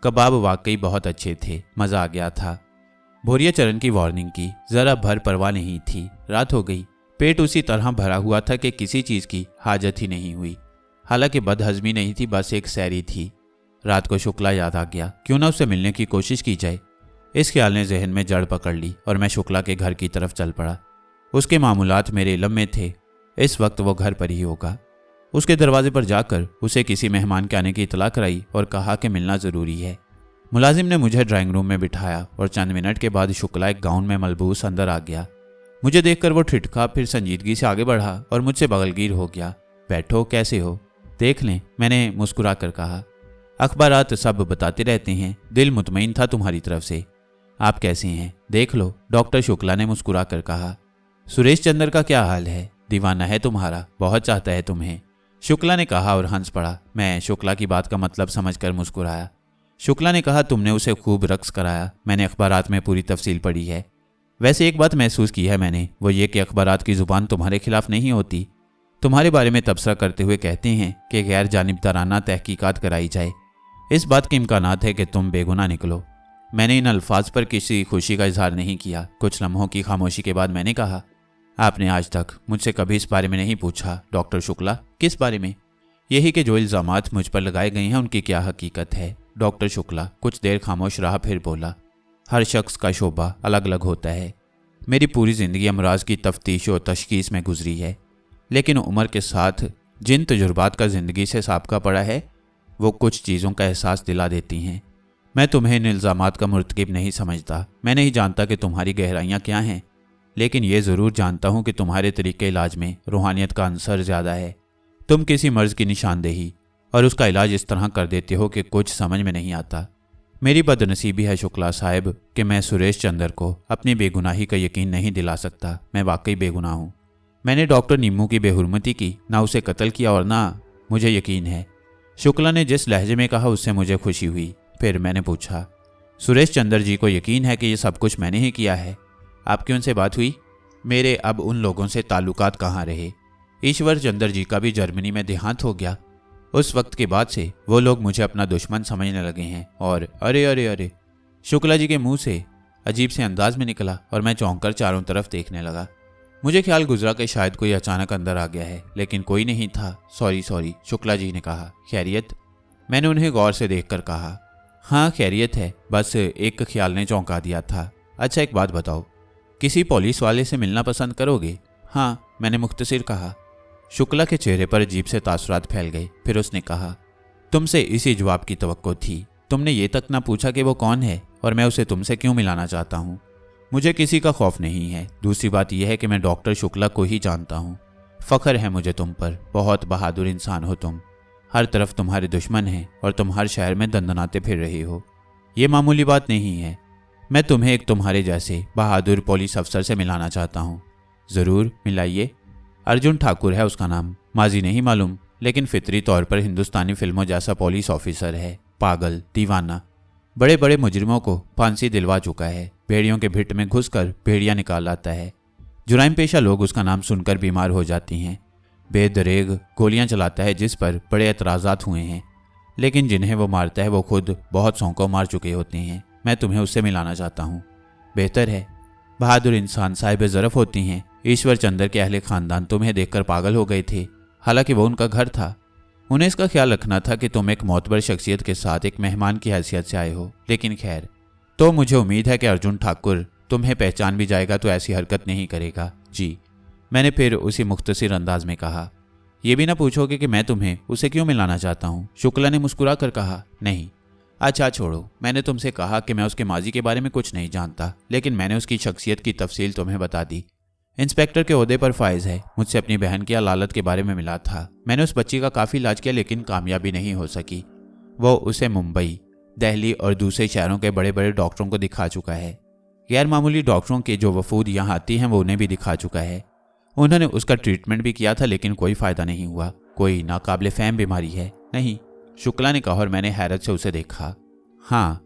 कबाब वाकई बहुत अच्छे थे, मज़ा आ गया था। भोरिया चरण की वार्निंग की ज़रा भर परवाह नहीं थी। रात हो गई, पेट उसी तरह भरा हुआ था कि किसी चीज़ की हाजत ही नहीं हुई। हालांकि बदहज़मी नहीं थी, बस एक सैरी थी। रात को शुक्ला याद आ गया, क्यों ना उससे मिलने की कोशिश की जाए। इस ख्याल ने जहन में जड़ पकड़ ली और मैं शुक्ला के घर की तरफ चल पड़ा। उसके मामूलात मेरे इल्म में थे। इस वक्त वो घर पर ही होगा। उसके दरवाजे पर जाकर उसे किसी मेहमान के आने की इतला कराई और कहा कि मिलना ज़रूरी है। मुलाजिम ने मुझे ड्राइंग रूम में बिठाया और चंद मिनट के बाद शुक्ला एक गाउन में मलबूस अंदर आ गया। मुझे देखकर वो ठिठका, फिर संजीदगी से आगे बढ़ा और मुझसे बगलगीर हो गया। बैठो, कैसे हो? देख लें, मैंने मुस्कुरा कर कहा। अखबारात सब बताते रहते हैं, दिल मुतमईन था तुम्हारी तरफ से। आप कैसे हैं? देख लो, डॉक्टर शुक्ला ने मुस्कुरा कर कहा। सुरेश चंद्र का क्या हाल है? दीवाना है तुम्हारा, बहुत चाहता है तुम्हें, शुक्ला ने कहा और हंस पड़ा। मैं शुक्ला की बात का मतलब समझकर मुस्कुराया। शुक्ला ने कहा, तुमने उसे खूब रक्स कराया। मैंने अखबारात में पूरी तफसील पढ़ी है। वैसे एक बात महसूस की है मैंने, वो ये कि अखबारात की ज़ुबान तुम्हारे खिलाफ नहीं होती। तुम्हारे बारे में तबसरा करते हुए कहते हैं कि गैर जानिबदाराना तहकीकात कराई जाए। इस बात के इम्कानात है कि तुम बेगुनाह निकलो। मैंने इन अल्फाज पर किसी खुशी का इजहार नहीं किया। कुछ लम्हों की खामोशी के बाद मैंने कहा, आपने आज तक मुझसे कभी इस बारे में नहीं पूछा डॉक्टर शुक्ला। किस बारे में? यही कि जो इल्ज़ामात मुझ पर लगाए गए हैं उनकी क्या हकीकत है। डॉक्टर शुक्ला कुछ देर खामोश रहा, फिर बोला, हर शख्स का शोबा अलग अलग होता है। मेरी पूरी ज़िंदगी अमराज की तफ्तीश और तशखीस में गुजरी है, लेकिन उम्र के साथ जिन तजुर्बात का ज़िंदगी से साबका पड़ा है वो कुछ चीज़ों का एहसास दिला देती हैं। मैं तुम्हें इन इल्ज़ामात का मुर्तकिब नहीं समझता। मैं नहीं जानता कि तुम्हारी गहराइयाँ क्या हैं, लेकिन ये ज़रूर जानता हूँ कि तुम्हारे तरीके इलाज में रूहानियत का अंसर ज़्यादा है। तुम किसी मर्ज़ की निशानदेही और उसका इलाज इस तरह कर देते हो कि कुछ समझ में नहीं आता। मेरी बदनसीबी है शुक्ला साहब कि मैं सुरेश चंद्र को अपनी बेगुनाही का यकीन नहीं दिला सकता। मैं वाकई बेगुनाह हूँ। मैंने डॉक्टर नीमू की बेहुरमती की, ना उसे कत्ल किया और ना मुझे यकीन है। शुक्ला ने जिस लहजे में कहा उससे मुझे खुशी हुई। फिर मैंने पूछा, सुरेश चंद्र जी को यकीन है कि ये सब कुछ मैंने ही किया है? आपकी उनसे बात हुई? मेरे अब उन लोगों से ताल्लुकात कहाँ रहे। ईश्वर चंद्र जी का भी जर्मनी में देहांत हो गया। उस वक्त के बाद से वो लोग मुझे अपना दुश्मन समझने लगे हैं। और अरे अरे अरे, शुक्ला जी के मुंह से अजीब से अंदाज में निकला और मैं चौंक कर चारों तरफ देखने लगा। मुझे ख्याल गुजरा कि शायद कोई अचानक अंदर आ गया है, लेकिन कोई नहीं था। सॉरी, शुक्ला जी ने कहा। खैरियत? मैंने उन्हें गौर से देखकर कहा, हाँ खैरियत है, बस एक ख्याल ने चौंका दिया था। अच्छा एक बात बताओ, किसी पुलिस वाले से मिलना पसंद करोगे? हाँ, मैंने मुख्तसिर कहा। शुक्ला के चेहरे पर अजीब से तासुरात फैल गए। फिर उसने कहा, तुमसे इसी जवाब की तवक्को थी। तुमने ये तक ना पूछा कि वो कौन है और मैं उसे तुमसे क्यों मिलाना चाहता हूँ। मुझे किसी का खौफ नहीं है। दूसरी बात यह है कि मैं डॉक्टर शुक्ला को ही जानता हूँ। फ़ख्र है मुझे तुम पर, बहुत बहादुर इंसान हो तुम। हर तरफ तुम्हारे दुश्मन हैं और तुम हर शहर में दंदनाते फिर रहे हो। ये मामूली बात नहीं है। मैं तुम्हें एक तुम्हारे जैसे बहादुर पुलिस अफसर से मिलाना चाहता हूँ। ज़रूर मिलाइए। अर्जुन ठाकुर है उसका नाम। माजी नहीं मालूम, लेकिन फितरी तौर पर हिंदुस्तानी फिल्मों जैसा पुलिस ऑफिसर है। पागल, दीवाना, बड़े बड़े मुजरिमों को फांसी दिलवा चुका है। भेड़ियों के भिट में घुसकर भेड़िया निकाल लाता है। जुराइम पेशा लोग उसका नाम सुनकर बीमार हो जाती हैं। बेदरेग गोलियां चलाता है जिस पर बड़े एतराज़ात हुए हैं, लेकिन जिन्हें वो मारता है वो खुद बहुत सौ को मार चुके होते हैं। मैं तुम्हें उससे मिलाना चाहता हूँ। बेहतर है। बहादुर इंसान साहिब ज़रफ़ होती हैं। ईश्वर चंद्र के अहले खानदान तुम्हें देखकर पागल हो गए थे। हालांकि वो उनका घर था। उन्हें इसका ख्याल रखना था कि तुम एक मोतबर शख्सियत के साथ एक मेहमान की हैसियत से आए हो। लेकिन खैर, तो मुझे उम्मीद है कि अर्जुन ठाकुर तुम्हें पहचान भी जाएगा तो ऐसी हरकत नहीं करेगा। जी, मैंने फिर उसी मुख्तसिर अंदाज में कहा। ये भी ना पूछोगे कि मैं तुम्हें उसे क्यों मिलाना चाहता हूँ? शुक्ला ने मुस्कुरा कर कहा। नहीं। अच्छा छोड़ो, मैंने तुमसे कहा कि मैं उसके माजी के बारे में कुछ नहीं जानता, लेकिन मैंने उसकी शख्सियत की तफसील तुम्हें बता दी। इंस्पेक्टर के ओहदे पर फायज है। मुझसे अपनी बहन की अलालत के बारे में मिला था। मैंने उस बच्ची का काफ़ी इलाज किया, लेकिन कामयाबी नहीं हो सकी। वो उसे मुंबई, दिल्ली और दूसरे शहरों के बड़े बड़े डॉक्टरों को दिखा चुका है। गैर मामूली डॉक्टरों के जो वफूद यहाँ आती हैं वो उन्हें भी दिखा चुका है। उन्होंने उसका ट्रीटमेंट भी किया था, लेकिन कोई फ़ायदा नहीं हुआ। कोई नाकाबिले फ़हम बीमारी है। नहीं, शुक्ला ने कहा और मैंने हैरत से उसे देखा। हाँ,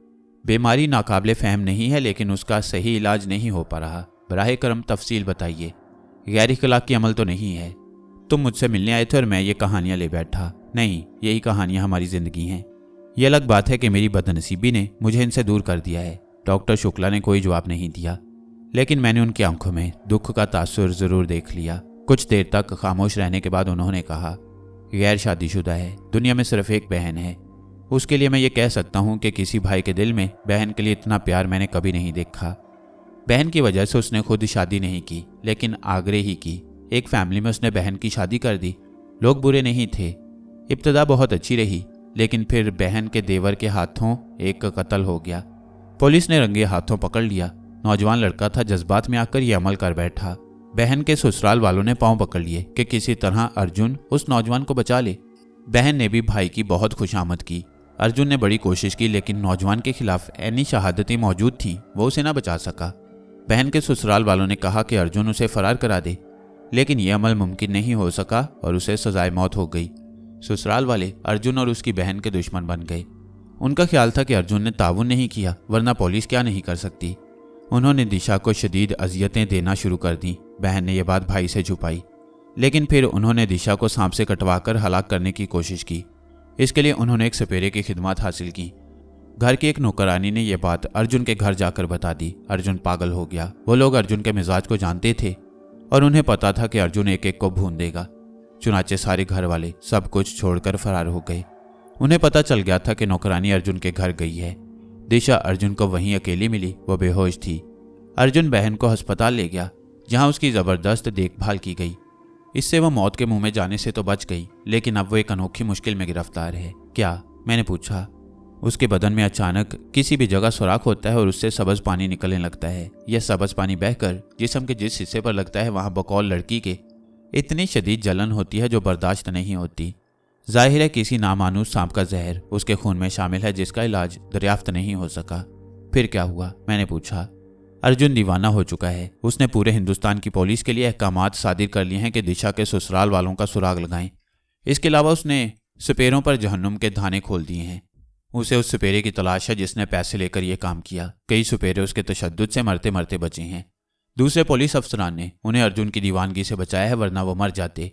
बीमारी नाकाबिले फ़हम नहीं है, लेकिन उसका सही इलाज नहीं हो पा रहा। बराहे करम तफसील बताइए। गैर इखलाकी अमल तो नहीं है? तुम मुझसे मिलने आए थे और मैं ये कहानियाँ ले बैठा। नहीं, यही कहानियाँ हमारी ज़िंदगी हैं। यह अलग बात है कि मेरी बदनसीबी ने मुझे इनसे दूर कर दिया है। डॉक्टर शुक्ला ने कोई जवाब नहीं दिया, लेकिन मैंने उनकी आंखों में दुख का तासुर ज़रूर देख लिया। कुछ देर तक खामोश रहने के बाद उन्होंने कहा, गैर शादीशुदा है। दुनिया में सिर्फ एक बहन है। उसके लिए मैं ये कह सकता हूँ कि किसी भाई के दिल में बहन के लिए इतना प्यार मैंने कभी नहीं देखा। बहन की वजह से उसने खुद शादी नहीं की, लेकिन आगरे ही की। एक फैमिली में उसने बहन की शादी कर दी। लोग बुरे नहीं थे। इब्तदा बहुत अच्छी रही, लेकिन फिर बहन के देवर के हाथों एक कत्ल हो गया। पुलिस ने रंगे हाथों पकड़ लिया। नौजवान लड़का था, जज्बात में आकर यह अमल कर बैठा। बहन के ससुराल वालों ने पांव पकड़ लिए कि किसी तरह अर्जुन उस नौजवान को बचा ले। बहन ने भी भाई की बहुत खुशामद की। अर्जुन ने बड़ी कोशिश की, लेकिन नौजवान के खिलाफ ऐनी शहादतें मौजूद थीं, वो उसे ना बचा सका। बहन के ससुराल वालों ने कहा कि अर्जुन उसे फरार करा दे, लेकिन यह अमल मुमकिन नहीं हो सका और उसे सजाए मौत हो गई। ससुराल वाले अर्जुन और उसकी बहन के दुश्मन बन गए। उनका ख्याल था कि अर्जुन ने ताउन नहीं किया, वरना पुलिस क्या नहीं कर सकती। उन्होंने दिशा को शदीद अजियतें देना शुरू कर दी। बहन ने यह बात भाई से छुपाई, लेकिन फिर उन्होंने दिशा को सांप से कटवाकर हलाक करने की कोशिश की। इसके लिए उन्होंने एक सपेरे की खिदमत हासिल की। घर की एक नौकरानी ने यह बात अर्जुन के घर जाकर बता दी। अर्जुन पागल हो गया। वो लोग अर्जुन के मिजाज को जानते थे और उन्हें पता था कि अर्जुन एक एक को भून देगा। चुनाचे सारे घर वाले सब कुछ छोड़कर फरार हो गए। उन्हें पता चल गया था कि नौकरानी अर्जुन के घर गई है। दिशा अर्जुन को वहीं अकेली मिली। वो बेहोश थी। अर्जुन बहन को अस्पताल ले गया, जहां उसकी ज़बरदस्त देखभाल की गई। इससे वह मौत के मुंह में जाने से तो बच गई, लेकिन अब वो एक अनोखी मुश्किल में गिरफ्तार है। क्या? मैंने पूछा। उसके बदन में अचानक किसी भी जगह सुराख होता है और उससे सब्ज पानी निकलने लगता है। यह सब्ज पानी बहकर जिस्म के जिस हिस्से पर लगता है वहां बकौल लड़की के इतनी शदीद जलन होती है जो बर्दाश्त नहीं होती। जाहिर है किसी नामानूस सांप का जहर उसके खून में शामिल है, जिसका इलाज दरियाफ्त नहीं हो सका। फिर क्या हुआ? मैंने पूछा। अर्जुन दीवाना हो चुका है। उसने पूरे हिंदुस्तान की पुलिस के लिए अहकामात सादिर कर लिए हैं कि दिशा के ससुराल वालों का सुराग लगाएं। इसके अलावा उसने सपेरों पर जहन्नुम के धाने खोल दिए हैं। उसे उस सपेरे की तलाश है जिसने पैसे लेकर यह काम किया। कई सपेरे उसके तशद्दुद से मरते मरते बचे हैं। दूसरे पुलिस अफसरान ने उन्हें अर्जुन की दीवानगी से बचाया है, वरना वो मर जाते।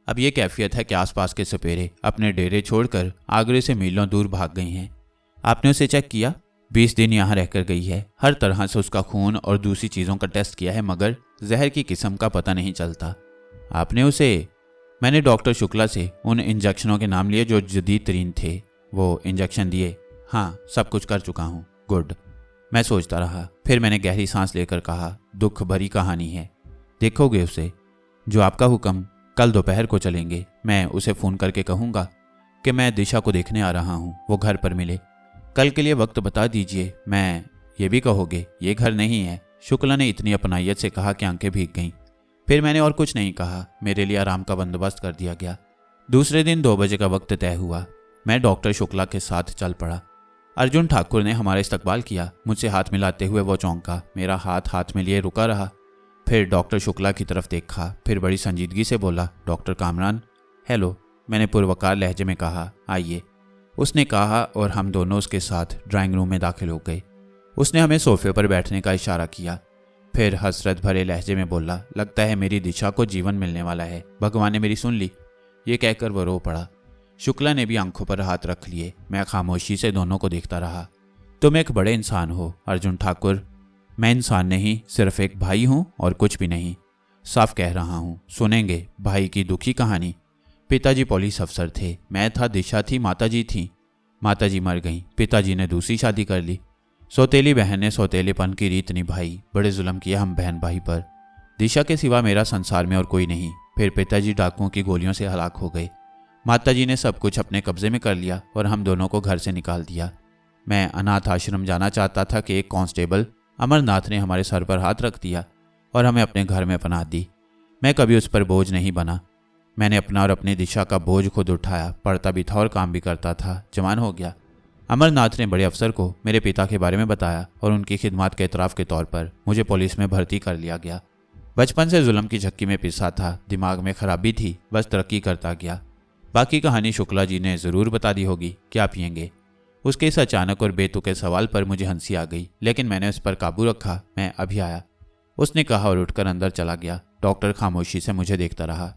अब यह कैफियत है कि आसपास के सपेरे अपने डेरे छोड़कर आगरे से मीलों दूर भाग गई हैं। आपने उसे चेक किया? 20 दिन यहाँ रहकर गई है। हर तरह से उसका खून और दूसरी चीज़ों का टेस्ट किया है, मगर जहर की किस्म का पता नहीं चलता। आपने उसे? मैंने डॉक्टर शुक्ला से उन इंजेक्शनों के नाम लिए जो जदीद तरीन थे। वो इंजेक्शन दिए? हाँ, सब कुछ कर चुका हूँ। गुड। मैं सोचता रहा। फिर मैंने गहरी सांस लेकर कहा, दुख भरी कहानी है। देखोगे उसे? जो आपका हुक्म। कल दोपहर को चलेंगे। मैं उसे फ़ोन करके कहूँगा कि मैं दिशा को देखने आ रहा हूँ, वो घर पर मिले। कल के लिए वक्त बता दीजिए। मैं ये भी कहोगे ये घर नहीं है? शुक्ला ने इतनी अपनाइयत से कहा कि आंखें भीग गईं। फिर मैंने और कुछ नहीं कहा। मेरे लिए आराम का बंदोबस्त कर दिया गया। दूसरे दिन 2 बजे का वक्त तय हुआ। मैं डॉक्टर शुक्ला के साथ चल पड़ा। अर्जुन ठाकुर ने हमारा इस्तकबाल किया। मुझसे हाथ मिलाते हुए वो चौंका। मेरा हाथ में लिए रुका रहा। फिर डॉक्टर शुक्ला की तरफ देखा। फिर बड़ी संजीदगी से बोला, डॉक्टर कामरान। हेलो, मैंने पुरवकार लहजे में कहा। आइए, उसने कहा और हम दोनों उसके साथ ड्राइंग रूम में दाखिल हो गए। उसने हमें सोफे पर बैठने का इशारा किया। फिर हसरत भरे लहजे में बोला, लगता है मेरी दिशा को जीवन मिलने वाला है। भगवान ने मेरी सुन ली। ये कहकर वो रो पड़ा। शुक्ला ने भी आंखों पर हाथ रख लिए। मैं खामोशी से दोनों को देखता रहा। तुम एक बड़े इंसान हो अर्जुन ठाकुर। मैं इंसान नहीं, सिर्फ एक भाई हूँ और कुछ भी नहीं। साफ कह रहा हूँ। सुनेंगे भाई की दुखी कहानी। पिताजी पुलिस अफसर थे। मैं था, दिशा थी, माताजी थी। माताजी मर गईं। पिताजी ने दूसरी शादी कर ली। सौतेली बहन ने सौतेलेपन की रीत निभाई। बड़े जुल्म किया हम बहन भाई पर। दिशा के सिवा मेरा संसार में और कोई नहीं। फिर पिताजी डाकुओं की गोलियों से हलाक हो गए। माताजी ने सब कुछ अपने कब्जे में कर लिया और हम दोनों को घर से निकाल दिया। मैं अनाथ आश्रम जाना चाहता था कि एक कांस्टेबल अमरनाथ ने हमारे सर पर हाथ रख दिया और हमें अपने घर में पनाह दी। मैं कभी उस पर बोझ नहीं बना। मैंने अपना और अपनी दिशा का बोझ खुद उठाया। पढ़ता भी था और काम भी करता था। जवान हो गया। अमरनाथ ने बड़े अफसर को मेरे पिता के बारे में बताया और उनकी खिदमत के एतराफ़ के तौर पर मुझे पुलिस में भर्ती कर लिया गया। बचपन से जुल्म की झक्की में पिसा था। दिमाग में खराबी थी, बस तरक्की करता गया। बाकी कहानी शुक्ला जी ने ज़रूर बता दी होगी। क्या पिएंगे? उसके इस अचानक और बेतुके सवाल पर मुझे हंसी आ गई, लेकिन मैंने उस पर काबू रखा। मैं अभी आया, उसने कहा और उठकर अंदर चला गया। डॉक्टर खामोशी से मुझे देखता रहा।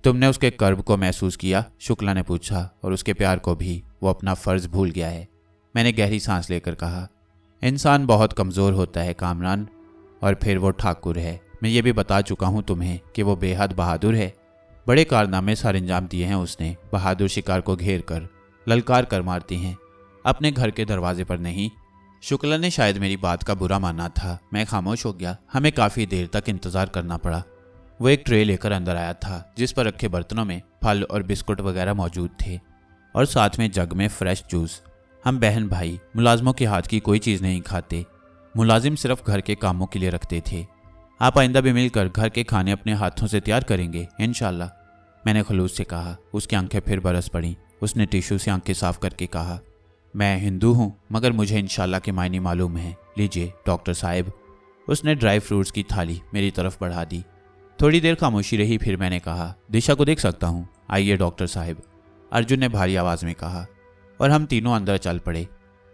तुमने उसके कर्ब को महसूस किया? शुक्ला ने पूछा। और उसके प्यार को भी? वो अपना फ़र्ज भूल गया है। मैंने गहरी सांस लेकर कहा, इंसान बहुत कमज़ोर होता है कामरान। और फिर वो ठाकुर है। मैं ये भी बता चुका हूँ तुम्हें कि वो बेहद बहादुर है। बड़े कारनामे सर अंजाम दिए हैं उसने। बहादुर शिकार को घेर कर ललकार कर मारती हैं, अपने घर के दरवाजे पर नहीं। शुक्ला ने शायद मेरी बात का बुरा माना था। मैं खामोश हो गया। हमें काफ़ी देर तक इंतज़ार करना पड़ा। वो एक ट्रे लेकर अंदर आया था जिस पर रखे बर्तनों में फल और बिस्कुट वगैरह मौजूद थे और साथ में जग में फ्रेश जूस। हम बहन भाई मुलाजमों के हाथ की कोई चीज़ नहीं खाते। मुलाजिम सिर्फ घर के कामों के लिए रखते थे। आप आइंदा भी मिलकर घर के खाने अपने हाथों से तैयार करेंगे इंशाल्लाह, मैंने खलूस से कहा। उसकी आंखें फिर बरस पड़ीं। उसने टिश्यू से आंखें साफ करके कहा, मैं हिंदू हूँ मगर मुझे इंशाल्लाह के मायने मालूम है। लीजिए डॉक्टर साहब। उसने ड्राई फ्रूट्स की थाली मेरी तरफ बढ़ा दी। थोड़ी देर खामोशी रही। फिर मैंने कहा, दिशा को देख सकता हूँ? आइए डॉक्टर साहब, अर्जुन ने भारी आवाज़ में कहा। और हम तीनों अंदर चल पड़े।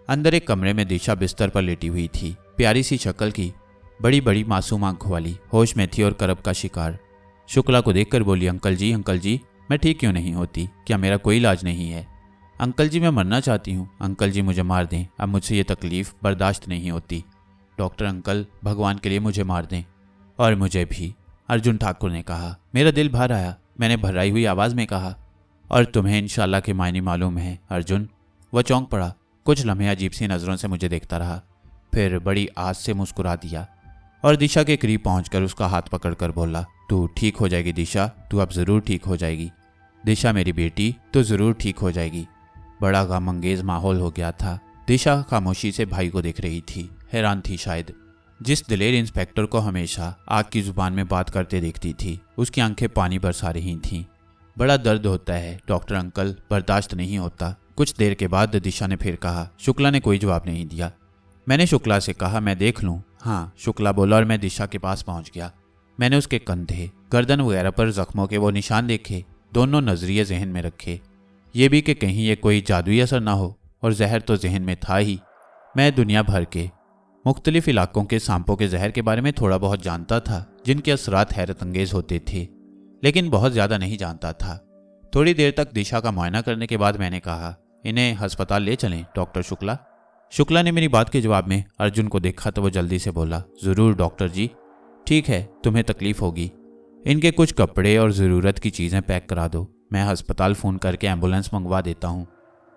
अंदर एक कमरे में दिशा बिस्तर पर लेटी हुई थी। प्यारी सी शक्ल की, बड़ी बड़ी मासूम आंखों वाली, होश में थी और करब का शिकार। शुक्ला को देखकर बोली, अंकल जी मैं ठीक क्यों नहीं होती? क्या मेरा कोई इलाज नहीं है? अंकल जी मैं मरना चाहती हूँ। अंकल जी मुझे मार दें, अब मुझसे ये तकलीफ़ बर्दाश्त नहीं होती। डॉक्टर अंकल, भगवान के लिए मुझे मार दें। और मुझे भी, अर्जुन ठाकुर ने कहा। मेरा दिल भर आया। मैंने भराई हुई आवाज़ में कहा, और तुम्हें इंशाल्लाह के मायने मालूम है अर्जुन? वह चौंक पड़ा। कुछ लम्हे अजीब सी नज़रों से मुझे देखता रहा। फिर बड़ी आस से मुस्कुरा दिया और दिशा के करीब पहुंचकर उसका हाथ पकड़कर बोला, तू ठीक हो जाएगी दिशा, तू अब ज़रूर ठीक हो जाएगी। दिशा मेरी बेटी, तो ज़रूर ठीक हो जाएगी। बड़ा गमंगेज माहौल हो गया था। दिशा खामोशी से भाई को देख रही थी। हैरान थी शायद। जिस दिलेर इंस्पेक्टर को हमेशा आग की जुबान में बात करते देखती थी, उसकी आंखें पानी बरसा रही थीं। बड़ा दर्द होता है डॉक्टर अंकल, बर्दाश्त नहीं होता। कुछ देर के बाद दिशा ने फिर कहा। शुक्ला ने कोई जवाब नहीं दिया। मैंने शुक्ला से कहा, मैं देख लूँ? हाँ, शुक्ला बोला और मैं दिशा के पास पहुँच गया। मैंने उसके कंधे, गर्दन वगैरह पर जख्मों के वो निशान देखे। दोनों नजरिए जहन में रखे, ये भी कि कहीं ये कोई जादुई असर ना हो। और जहर तो जहन में था ही। मैं दुनिया भर के मुख्तलिफ इलाकों के सांपों के जहर के बारे में थोड़ा बहुत जानता था, जिनके असरात हैरत अंगेज होते थे, लेकिन बहुत ज़्यादा नहीं जानता था। थोड़ी देर तक दिशा का मुआयना करने के बाद मैंने कहा, इन्हें अस्पताल ले चलें डॉक्टर शुक्ला। शुक्ला ने मेरी बात के जवाब में अर्जुन को देखा तो वो जल्दी से बोला, ज़रूर डॉक्टर जी। ठीक है, तुम्हें तकलीफ़ होगी। इनके कुछ कपड़े और ज़रूरत की चीज़ें पैक करा दो। मैं अस्पताल फ़ोन करके एम्बुलेंस मंगवा देता हूँ।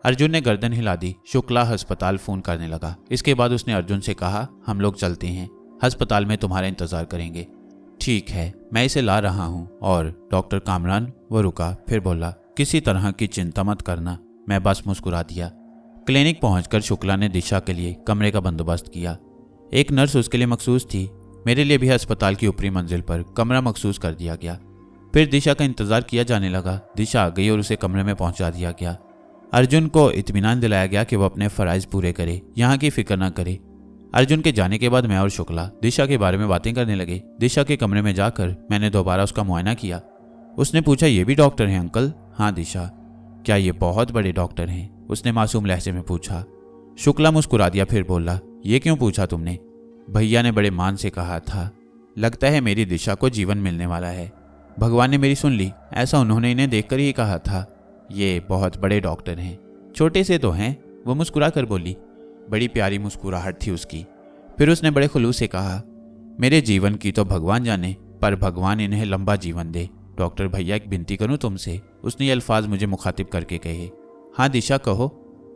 अर्जुन ने गर्दन हिला दी। शुक्ला अस्पताल फोन करने लगा। इसके बाद उसने अर्जुन से कहा, हम लोग चलते हैं, अस्पताल में तुम्हारा इंतजार करेंगे। ठीक है, मैं इसे ला रहा हूँ। और डॉक्टर कामरान? वो रुका, फिर बोला, किसी तरह की चिंता मत करना। मैं बस मुस्कुरा दिया। क्लिनिक पहुंचकर शुक्ला ने दिशा के लिए कमरे का बंदोबस्त किया। एक नर्स उसके लिए मखसूस थी। मेरे लिए भी अस्पताल की ऊपरी मंजिल पर कमरा मखसूस कर दिया गया। फिर दिशा का इंतजार किया जाने लगा। दिशा आ गई और उसे कमरे में पहुंचा दिया गया। अर्जुन को इत्मीनान दिलाया गया कि वो अपने फराइज पूरे करे, यहाँ की फिक्र न करे। अर्जुन के जाने के बाद मैं और शुक्ला दिशा के बारे में बातें करने लगे। दिशा के कमरे में जाकर मैंने दोबारा उसका मुआयना किया। उसने पूछा, ये भी डॉक्टर हैं अंकल? हाँ दिशा। क्या ये बहुत बड़े डॉक्टर हैं? उसने मासूम लहजे में पूछा। शुक्ला मुस्कुरा दिया, फिर बोला, ये क्यों पूछा तुमने? भैया ने बड़े मान से कहा था, लगता है मेरी दिशा को जीवन मिलने वाला है। भगवान ने मेरी सुन ली, ऐसा उन्होंने इन्हें देखकर ही कहा था। ये बहुत बड़े डॉक्टर हैं, छोटे से तो हैं। वो मुस्कुरा कर बोली। बड़ी प्यारी मुस्कुराहट थी उसकी। फिर उसने बड़े खुलूस से कहा, मेरे जीवन की तो भगवान जाने, पर भगवान इन्हें लंबा जीवन दे। डॉक्टर भैया, एक विनती करूं तुमसे? उसने ये अल्फाज मुझे मुखातिब करके कहे। हाँ दिशा कहो।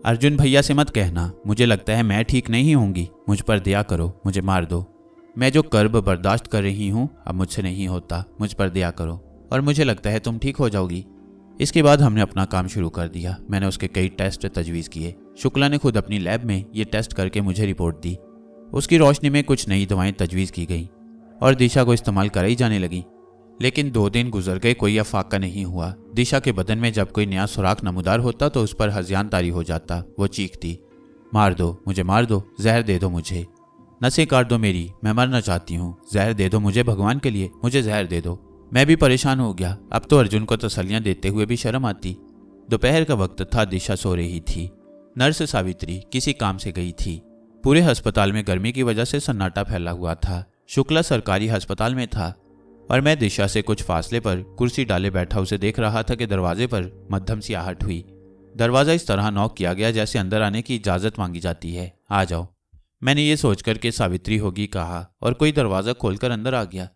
अर्जुन भैया से मत कहना, मुझे लगता है मैं ठीक नहीं होंगी। मुझ पर दया करो, मुझे मार दो। मैं जो कर्ब बर्दाश्त कर रही हूँ अब मुझसे नहीं होता। मुझ पर दया करो और मुझे लगता है तुम ठीक हो जाओगी। इसके बाद हमने अपना काम शुरू कर दिया। मैंने उसके कई टेस्ट तजवीज़ किए। शुक्ला ने खुद अपनी लैब में ये टेस्ट करके मुझे रिपोर्ट दी। उसकी रोशनी में कुछ नई दवाएं तजवीज़ की गईं और दिशा को इस्तेमाल कराई जाने लगी। लेकिन 2 दिन गुजर गए, कोई अफाका नहीं हुआ। दिशा के बदन में जब कोई नया सुराख नमूदार होता तो उस पर हज़ियान तारी हो जाता। वो चीखती, मार दो मुझे, मार दो, जहर दे दो मुझे, नसें काट दो मेरी, मैं मरना चाहती हूँ, जहर दे दो मुझे, भगवान के लिए मुझे जहर दे दो। मैं भी परेशान हो गया। अब तो अर्जुन को तसल्लियाँ देते हुए भी शर्म आती। दोपहर का वक्त था, दिशा सो रही थी। नर्स सावित्री किसी काम से गई थी। पूरे अस्पताल में गर्मी की वजह से सन्नाटा फैला हुआ था। शुक्ला सरकारी अस्पताल में था और मैं दिशा से कुछ फासले पर कुर्सी डाले बैठा उसे देख रहा था कि दरवाजे पर मध्यम सी आहट हुई। दरवाज़ा इस तरह नॉक किया गया जैसे अंदर आने की इजाज़त मांगी जाती है। आ जाओ, मैंने ये सोचकर कि सावित्री होगी कहा और कोई दरवाज़ा खोलकर अंदर आ गया।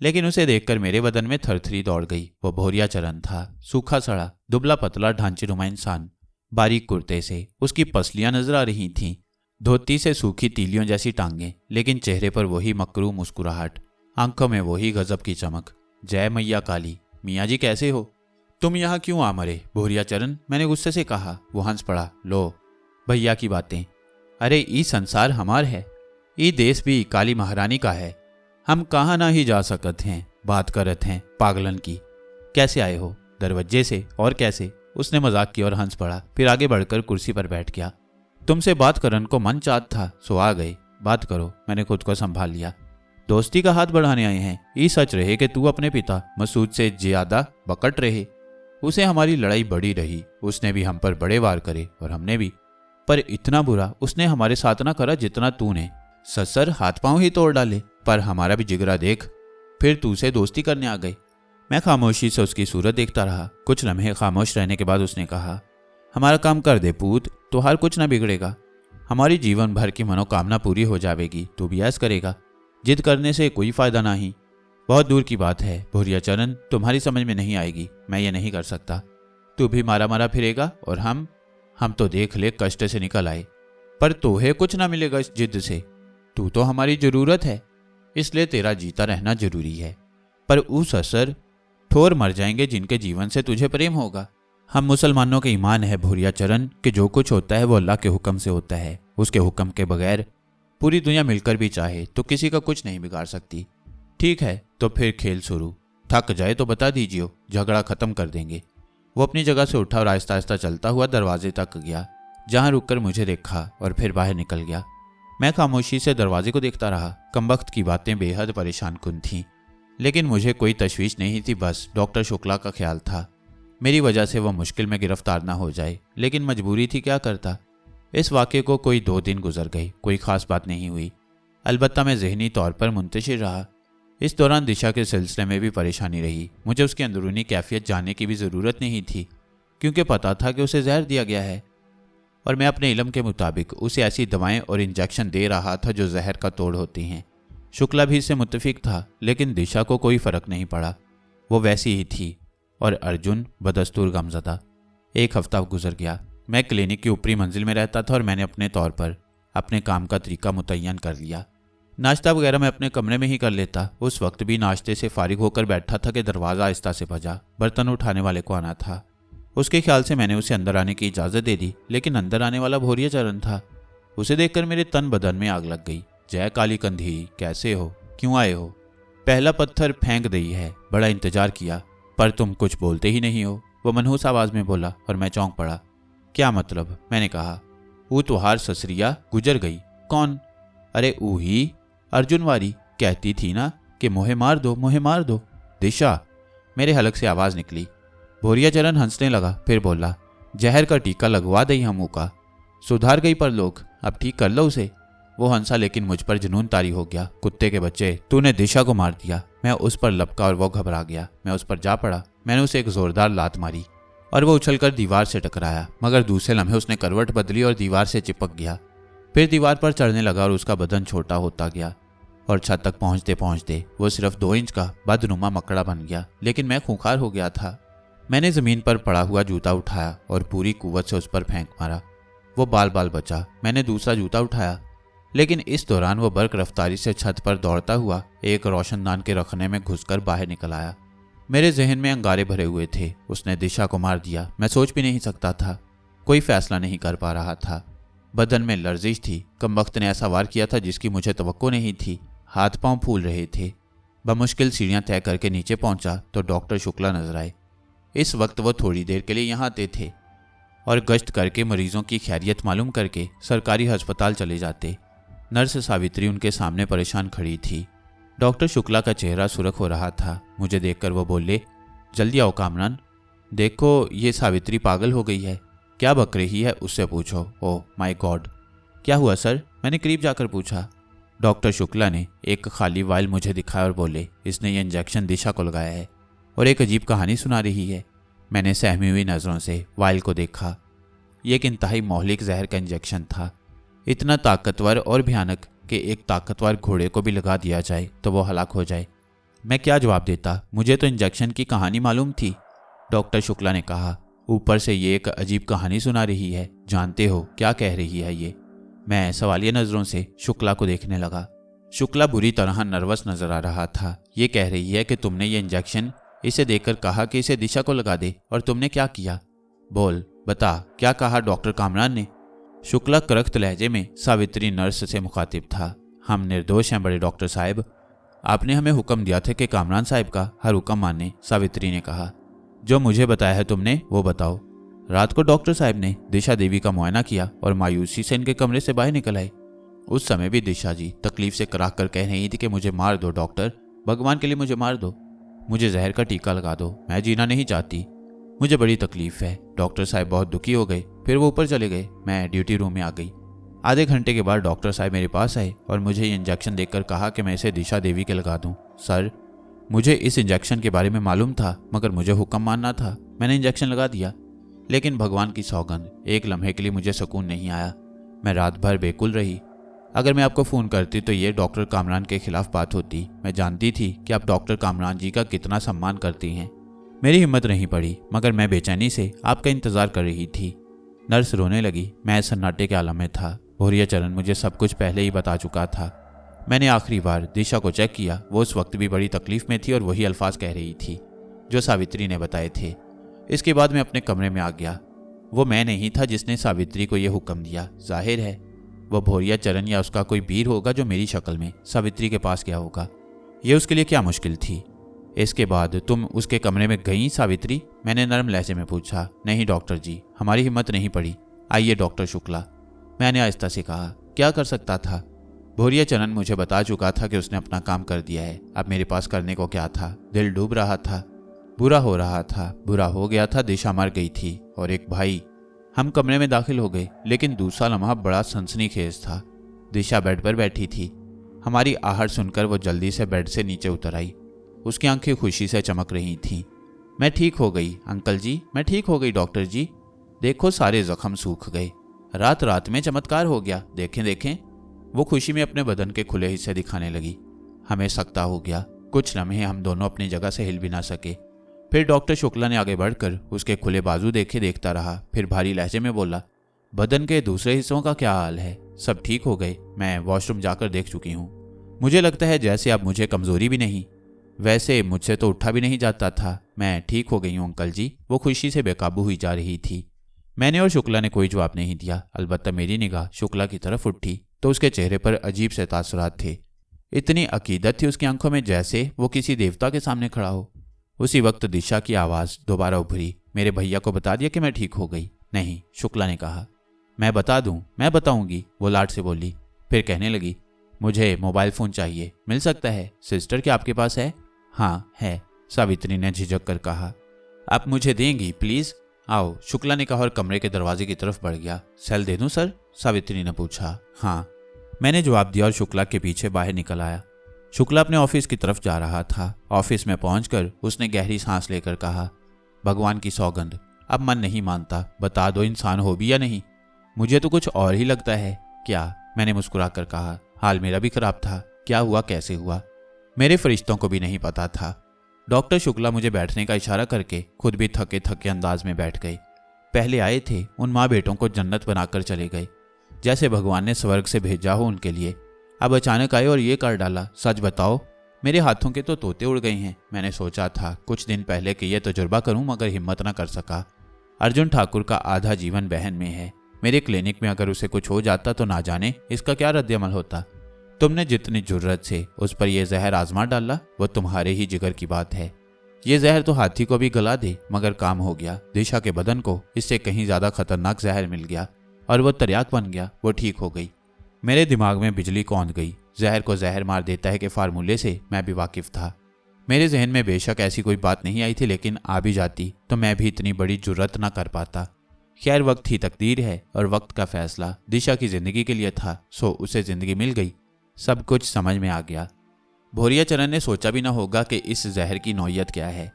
लेकिन उसे देखकर मेरे बदन में थरथरी दौड़ गई। वो भोरिया चरण था, सूखा सड़ा, दुबला पतला ढांचेनुमा इंसान, बारीक कुर्ते से उसकी पसलियां नजर आ रही थीं, धोती से सूखी तीलियों जैसी टांगें, लेकिन चेहरे पर वही मकरू मुस्कुराहट, आंखों में वही गजब की चमक। जय मैया काली। मियाँ जी कैसे हो? तुम यहाँ क्यों आ मरे भोरिया चरण? मैंने गुस्से से कहा। वो हंस पड़ा। लो भैया की बातें। अरे ई संसार हमार है, ई देश भी काली महारानी का है। हम कहाँ ना ही जा सकत हैं। बात करत हैं पागलन की। कैसे आए हो? दरवाजे से। और कैसे? उसने मजाक किया और हंस पड़ा। फिर आगे बढ़कर कुर्सी पर बैठ गया। तुमसे बात करन को मन चाहत था, सो आ गए। बात करो। मैंने खुद को संभाल लिया। दोस्ती का हाथ बढ़ाने आए हैं। ये सच रहे कि तू अपने पिता मसूद से ज्यादा बकट रहे। उसे हमारी लड़ाई बड़ी रही, उसने भी हम पर बड़े वार करे और हमने भी, पर इतना बुरा उसने हमारे साथ ना करा जितना तूने। ससर हाथ पांव ही तोड़ डाले, पर हमारा भी जिगरा देख। फिर तू से दोस्ती करने आ गए। मैं खामोशी से उसकी सूरत देखता रहा। कुछ लम्हे खामोश रहने के बाद उसने कहा, हमारा काम कर दे पूत, तो हर कुछ ना बिगड़ेगा। हमारी जीवन भर की मनोकामना पूरी हो जाएगी। तू भी ऐस करेगा। जिद करने से कोई फायदा नहीं। बहुत दूर की बात है भोरिया चरण, तुम्हारी समझ में नहीं आएगी। मैं ये नहीं कर सकता। तू भी मारा मारा फिरेगा और हम तो देख ले कष्ट से निकल आए, पर तोहे कुछ ना मिलेगा इस जिद से। तू तो हमारी जरूरत है, इसलिए तेरा जीता रहना जरूरी है। पर उस असर ठोर मर जाएंगे जिनके जीवन से तुझे प्रेम होगा। हम मुसलमानों के ईमान है भोरिया चरण कि जो कुछ होता है वो अल्लाह के हुक्म से होता है। उसके हुक्म के बगैर पूरी दुनिया मिलकर भी चाहे तो किसी का कुछ नहीं बिगाड़ सकती। ठीक है, तो फिर खेल शुरू। थक जाए तो बता दीजिए, झगड़ा खत्म कर देंगे। वो अपनी जगह से उठा और आहिस्ता आहिस्ता चलता हुआ दरवाजे तक गया, जहां रुककर मुझे देखा और फिर बाहर निकल गया। मैं खामोशी से दरवाजे को देखता रहा। कमबख्त की बातें बेहद परेशान कुन थीं, लेकिन मुझे कोई तशवीश नहीं थी। बस डॉक्टर शुक्ला का ख्याल था मेरी वजह से वह मुश्किल में गिरफ्तार ना हो जाए, लेकिन मजबूरी थी, क्या करता। इस वाक़े को कोई 2 दिन गुजर गए, कोई ख़ास बात नहीं हुई। अलबत्ता मैं ज़हनी तौर पर मुंतशिर रहा। इस दौरान दिशा के सिलसिले में भी परेशानी रही। मुझे उसकी अंदरूनी कैफियत जानने की भी ज़रूरत नहीं थी, क्योंकि पता था कि उसे जहर दिया गया है और मैं अपने इल्म के मुताबिक उसे ऐसी दवाएं और इंजेक्शन दे रहा था जो जहर का तोड़ होती हैं। शुक्ला भी इससे मुत्तफिक था, लेकिन दिशा को कोई फ़र्क नहीं पड़ा। वो वैसी ही थी और अर्जुन बदस्तूर गमज़दा। 1 हफ्ता गुजर गया। मैं क्लिनिक की ऊपरी मंजिल में रहता था और मैंने अपने तौर पर अपने काम का तरीका मुतय्यन कर लिया। नाश्ता वगैरह मैं अपने कमरे में ही कर लेता। उस वक्त भी नाश्ते से फारिग होकर बैठा था कि दरवाज़ा आहिस्ता से बजा। बर्तन उठाने वाले को आना था। उसके ख्याल से मैंने उसे अंदर आने की इजाज़त दे दी, लेकिन अंदर आने वाला भोरिया चरण था। उसे देखकर मेरे तन बदन में आग लग गई। जय काली कंधी, कैसे हो, क्यों आए हो? पहला पत्थर फेंक दई है, बड़ा इंतजार किया पर तुम कुछ बोलते ही नहीं हो, वो मनहूस आवाज़ में बोला और मैं चौंक पड़ा। क्या मतलब? मैंने कहा। वो तुहार ससरिया गुजर गई। कौन? अरे ऊही अर्जुनवारी, कहती थी ना कि मोहे मार दो, मोहे मार दो। दिशा, मेरे हलक से आवाज़ निकली। भोरिया चरण हंसने लगा, फिर बोला, जहर का टीका लगवा दई हमू का। सुधार गई पर लोग, अब ठीक कर लो उसे। वो हंसा, लेकिन मुझ पर जुनून तारी हो गया। कुत्ते के बच्चे, तूने दिशा को मार दिया। मैं उस पर लपका और वो घबरा गया। मैं उस पर जा पड़ा। मैंने उसे एक जोरदार लात मारी और वो उछलकर दीवार से टकराया, मगर दूसरे लम्हे उसने करवट बदली और दीवार से चिपक गया। फिर दीवार पर चढ़ने लगा और उसका बदन छोटा होता गया और छत तक पहुंचते पहुंचते वो सिर्फ 2 इंच का बदनुमा मकड़ा बन गया। लेकिन मैं खूंखार हो गया था। मैंने जमीन पर पड़ा हुआ जूता उठाया और पूरी कुव्वत से उस पर फेंक मारा। वो बाल बाल बचा। मैंने दूसरा जूता उठाया, लेकिन इस दौरान वो बर्क रफ्तारी से छत पर दौड़ता हुआ एक रोशनदान के रखने में घुसकर बाहर निकल आया। मेरे जहन में अंगारे भरे हुए थे। उसने दिशा को मार दिया। मैं सोच भी नहीं सकता था, कोई फैसला नहीं कर पा रहा था। बदन में लर्जिश थी। कमबख्त ने ऐसा वार किया था जिसकी मुझे तवक्को नहीं थी। हाथ पांव फूल रहे थे। बमुश्किल सीढ़ियां तय करके नीचे पहुंचा तो डॉक्टर शुक्ला नजर आए। इस वक्त वो थोड़ी देर के लिए यहाँ आते थे और गश्त करके मरीजों की खैरियत मालूम करके सरकारी अस्पताल चले जाते। नर्स सावित्री उनके सामने परेशान खड़ी थी। डॉक्टर शुक्ला का चेहरा सुर्ख हो रहा था। मुझे देखकर वो बोले, जल्दी आओ कामरान, देखो ये सावित्री पागल हो गई है। क्या बक रही है उससे पूछो। ओह माय गॉड, क्या हुआ सर? मैंने करीब जाकर पूछा। डॉक्टर शुक्ला ने एक खाली वाइल मुझे दिखाया और बोले, इसने ये इंजेक्शन दिशा को लगाया है और एक अजीब कहानी सुना रही है। मैंने सहमी हुई नज़रों से वाइल को देखा। ये एक इंतहाई मौलिक जहर का इंजेक्शन था, इतना ताकतवर और भयानक कि एक ताकतवर घोड़े को भी लगा दिया जाए तो वो हलाक हो जाए। मैं क्या जवाब देता? मुझे तो इंजेक्शन की कहानी मालूम थी। डॉक्टर शुक्ला ने कहा, ऊपर से ये एक अजीब कहानी सुना रही है। जानते हो क्या कह रही है ये? मैं सवालिया नज़रों से शुक्ला को देखने लगा। शुक्ला बुरी तरह नर्वस नजर आ रहा था। ये कह रही है कि तुमने ये इंजेक्शन इसे देकर कहा कि इसे दिशा को लगा दे, और तुमने क्या किया? बोल, बता, क्या कहा डॉक्टर कामरान ने? शुक्ला करख्त लहजे में सावित्री नर्स से मुखातिब था। हम निर्दोष हैं बड़े डॉक्टर साहब, आपने हमें हुक्म दिया था कि कामरान साहब का हर हुक्म माने। सावित्री ने कहा, जो मुझे बताया है तुमने वो बताओ। रात को डॉक्टर साहब ने दिशा देवी का मुआयना किया और मायूसी से इनके कमरे से बाहर निकल आए। उस समय भी दिशा जी तकलीफ से कराह कर कह रही थी कि मुझे मार दो डॉक्टर, भगवान के लिए मुझे मार दो, मुझे जहर का टीका लगा दो, मैं जीना नहीं चाहती, मुझे बड़ी तकलीफ है। डॉक्टर साहब बहुत दुखी हो गए। फिर वो ऊपर चले गए। मैं ड्यूटी रूम में आ गई। आधे घंटे के बाद डॉक्टर साहब मेरे पास आए और मुझे ये इंजेक्शन देखकर कहा कि मैं इसे दिशा देवी के लगा दूं। सर, मुझे इस इंजेक्शन के बारे में मालूम था, मगर मुझे हुक्म मानना था। मैंने इंजेक्शन लगा दिया, लेकिन भगवान की सौगंध, एक लम्हे के लिए मुझे सुकून नहीं आया। मैं रात भर बेकुल रही। अगर मैं आपको फ़ोन करती तो ये डॉक्टर कामरान के खिलाफ बात होती। मैं जानती थी कि आप डॉक्टर कामरान जी का कितना सम्मान करती हैं। मेरी हिम्मत नहीं पड़ी, मगर मैं बेचैनी से आपका इंतज़ार कर रही थी। नर्स रोने लगी। मैं सन्नाटे के आलम में था। भोरिया चरण मुझे सब कुछ पहले ही बता चुका था। मैंने आखिरी बार दिशा को चेक किया। वो उस वक्त भी बड़ी तकलीफ में थी और वही अल्फाज कह रही थी जो सावित्री ने बताए थे। इसके बाद मैं अपने कमरे में आ गया। वो मैं नहीं था जिसने सावित्री को यह हुक्म दिया। जाहिर है वह भोरिया चरण या उसका कोई वीर होगा जो मेरी शक्ल में सावित्री के पास गया होगा। यह उसके लिए क्या मुश्किल थी। इसके बाद तुम उसके कमरे में गई सावित्री? मैंने नरम लहजे में पूछा। नहीं डॉक्टर जी, हमारी हिम्मत नहीं पड़ी। आइए डॉक्टर शुक्ला, मैंने आहिस्ता से कहा। क्या कर सकता था? भोरिया चरण मुझे बता चुका था कि उसने अपना काम कर दिया है। अब मेरे पास करने को क्या था? दिल डूब रहा था, बुरा हो रहा था, बुरा हो गया था। दिशा मर गई थी और एक भाई। हम कमरे में दाखिल हो गए, लेकिन दूसरा लम्हा बड़ा सनसनीखेज था। दिशा बेड पर बैठी थी। हमारी आहट सुनकर वो जल्दी से बेड से नीचे उतर आई। उसकी आंखें खुशी से चमक रही थीं। मैं ठीक हो गई अंकल जी, मैं ठीक हो गई डॉक्टर जी। देखो सारे जख्म सूख गए। रात रात में चमत्कार हो गया। देखें देखें। वो खुशी में अपने बदन के खुले हिस्से दिखाने लगी। हमें सकता हो गया। कुछ लम्हे हम दोनों अपनी जगह से हिल भी ना सके। फिर डॉक्टर शुक्ला ने आगे बढ़कर उसके खुले बाजू देखता रहा। फिर भारी लहजे में बोला, बदन के दूसरे हिस्सों का क्या हाल है? सब ठीक हो गए? मैं वॉशरूम जाकर देख चुकी हूँ। मुझे लगता है जैसे अब मुझे कमजोरी भी नहीं। वैसे मुझसे तो उठा भी नहीं जाता था। मैं ठीक हो गई हूँ अंकल जी। वो खुशी से बेकाबू हुई जा रही थी। मैंने और शुक्ला ने कोई जवाब नहीं दिया। अलबत्ता मेरी निगाह शुक्ला की तरफ उठी तो उसके चेहरे पर अजीब से तासुरात थे। इतनी अकीदत थी उसकी आंखों में जैसे वो किसी देवता के सामने खड़ा हो। उसी वक्त दिशा की आवाज़ दोबारा उभरी, मेरे भैया को बता दिया कि मैं ठीक हो गई? नहीं, शुक्ला ने कहा। मैं बता दूं? मैं बताऊंगी, वो लाड से बोली। फिर कहने लगी, मुझे मोबाइल फ़ोन चाहिए, मिल सकता है? सिस्टर क्या आपके पास है? हाँ है, सावित्री ने झिझक कर कहा। आप मुझे देंगी प्लीज़? आओ, शुक्ला ने कहा और कमरे के दरवाजे की तरफ बढ़ गया। सेल दे दूं सर? सावित्री ने पूछा। हाँ, मैंने जवाब दिया और शुक्ला के पीछे बाहर निकल आया। शुक्ला अपने ऑफिस की तरफ जा रहा था। ऑफिस में पहुंचकर उसने गहरी सांस लेकर कहा, भगवान की सौगंध, अब मन नहीं मानता, बता दो इंसान हो भी या नहीं? मुझे तो कुछ और ही लगता है। क्या? मैंने मुस्कुरा कर कहा। हाल मेरा भी खराब था। क्या हुआ, कैसे हुआ, मेरे फरिश्तों को भी नहीं पता था। डॉक्टर शुक्ला मुझे बैठने का इशारा करके खुद भी थके थके अंदाज में बैठ गए। पहले आए थे, उन माँ बेटों को जन्नत बनाकर चले गए, जैसे भगवान ने स्वर्ग से भेजा हो उनके लिए। अब अचानक आए और ये कर डाला। सच बताओ, मेरे हाथों के तो तोते उड़ गए हैं। मैंने सोचा था कुछ दिन पहले कि यह तजुर्बा करूं, मगर हिम्मत न कर सका। अर्जुन ठाकुर का आधा जीवन बहन में है। मेरे क्लिनिक में अगर उसे कुछ हो जाता तो ना जाने इसका क्या रद्द-ए-अमल होता। तुमने जितनी जुर्रत से उस पर यह जहर आजमा डाला, वो तुम्हारे ही जिगर की बात है। ये जहर तो हाथी को भी गला दे, मगर काम हो गया। दिशा के बदन को इससे कहीं ज्यादा खतरनाक जहर मिल गया और वो तर्याक बन गया। वो ठीक हो गई। मेरे दिमाग में बिजली कौंध गई। जहर को जहर मार देता है कि फार्मूले से मैं भी वाकिफ था। मेरे जहन में बेशक ऐसी कोई बात नहीं आई थी, लेकिन आ भी जाती तो मैं भी इतनी बड़ी जुर्रत ना कर पाता। खैर, वक्त ही तकदीर है और वक्त का फैसला दिशा की जिंदगी के लिए था, सो उसे जिंदगी मिल गई। सब कुछ समझ में आ गया। भोरिया चरण ने सोचा भी ना होगा कि इस जहर की नौयत क्या है,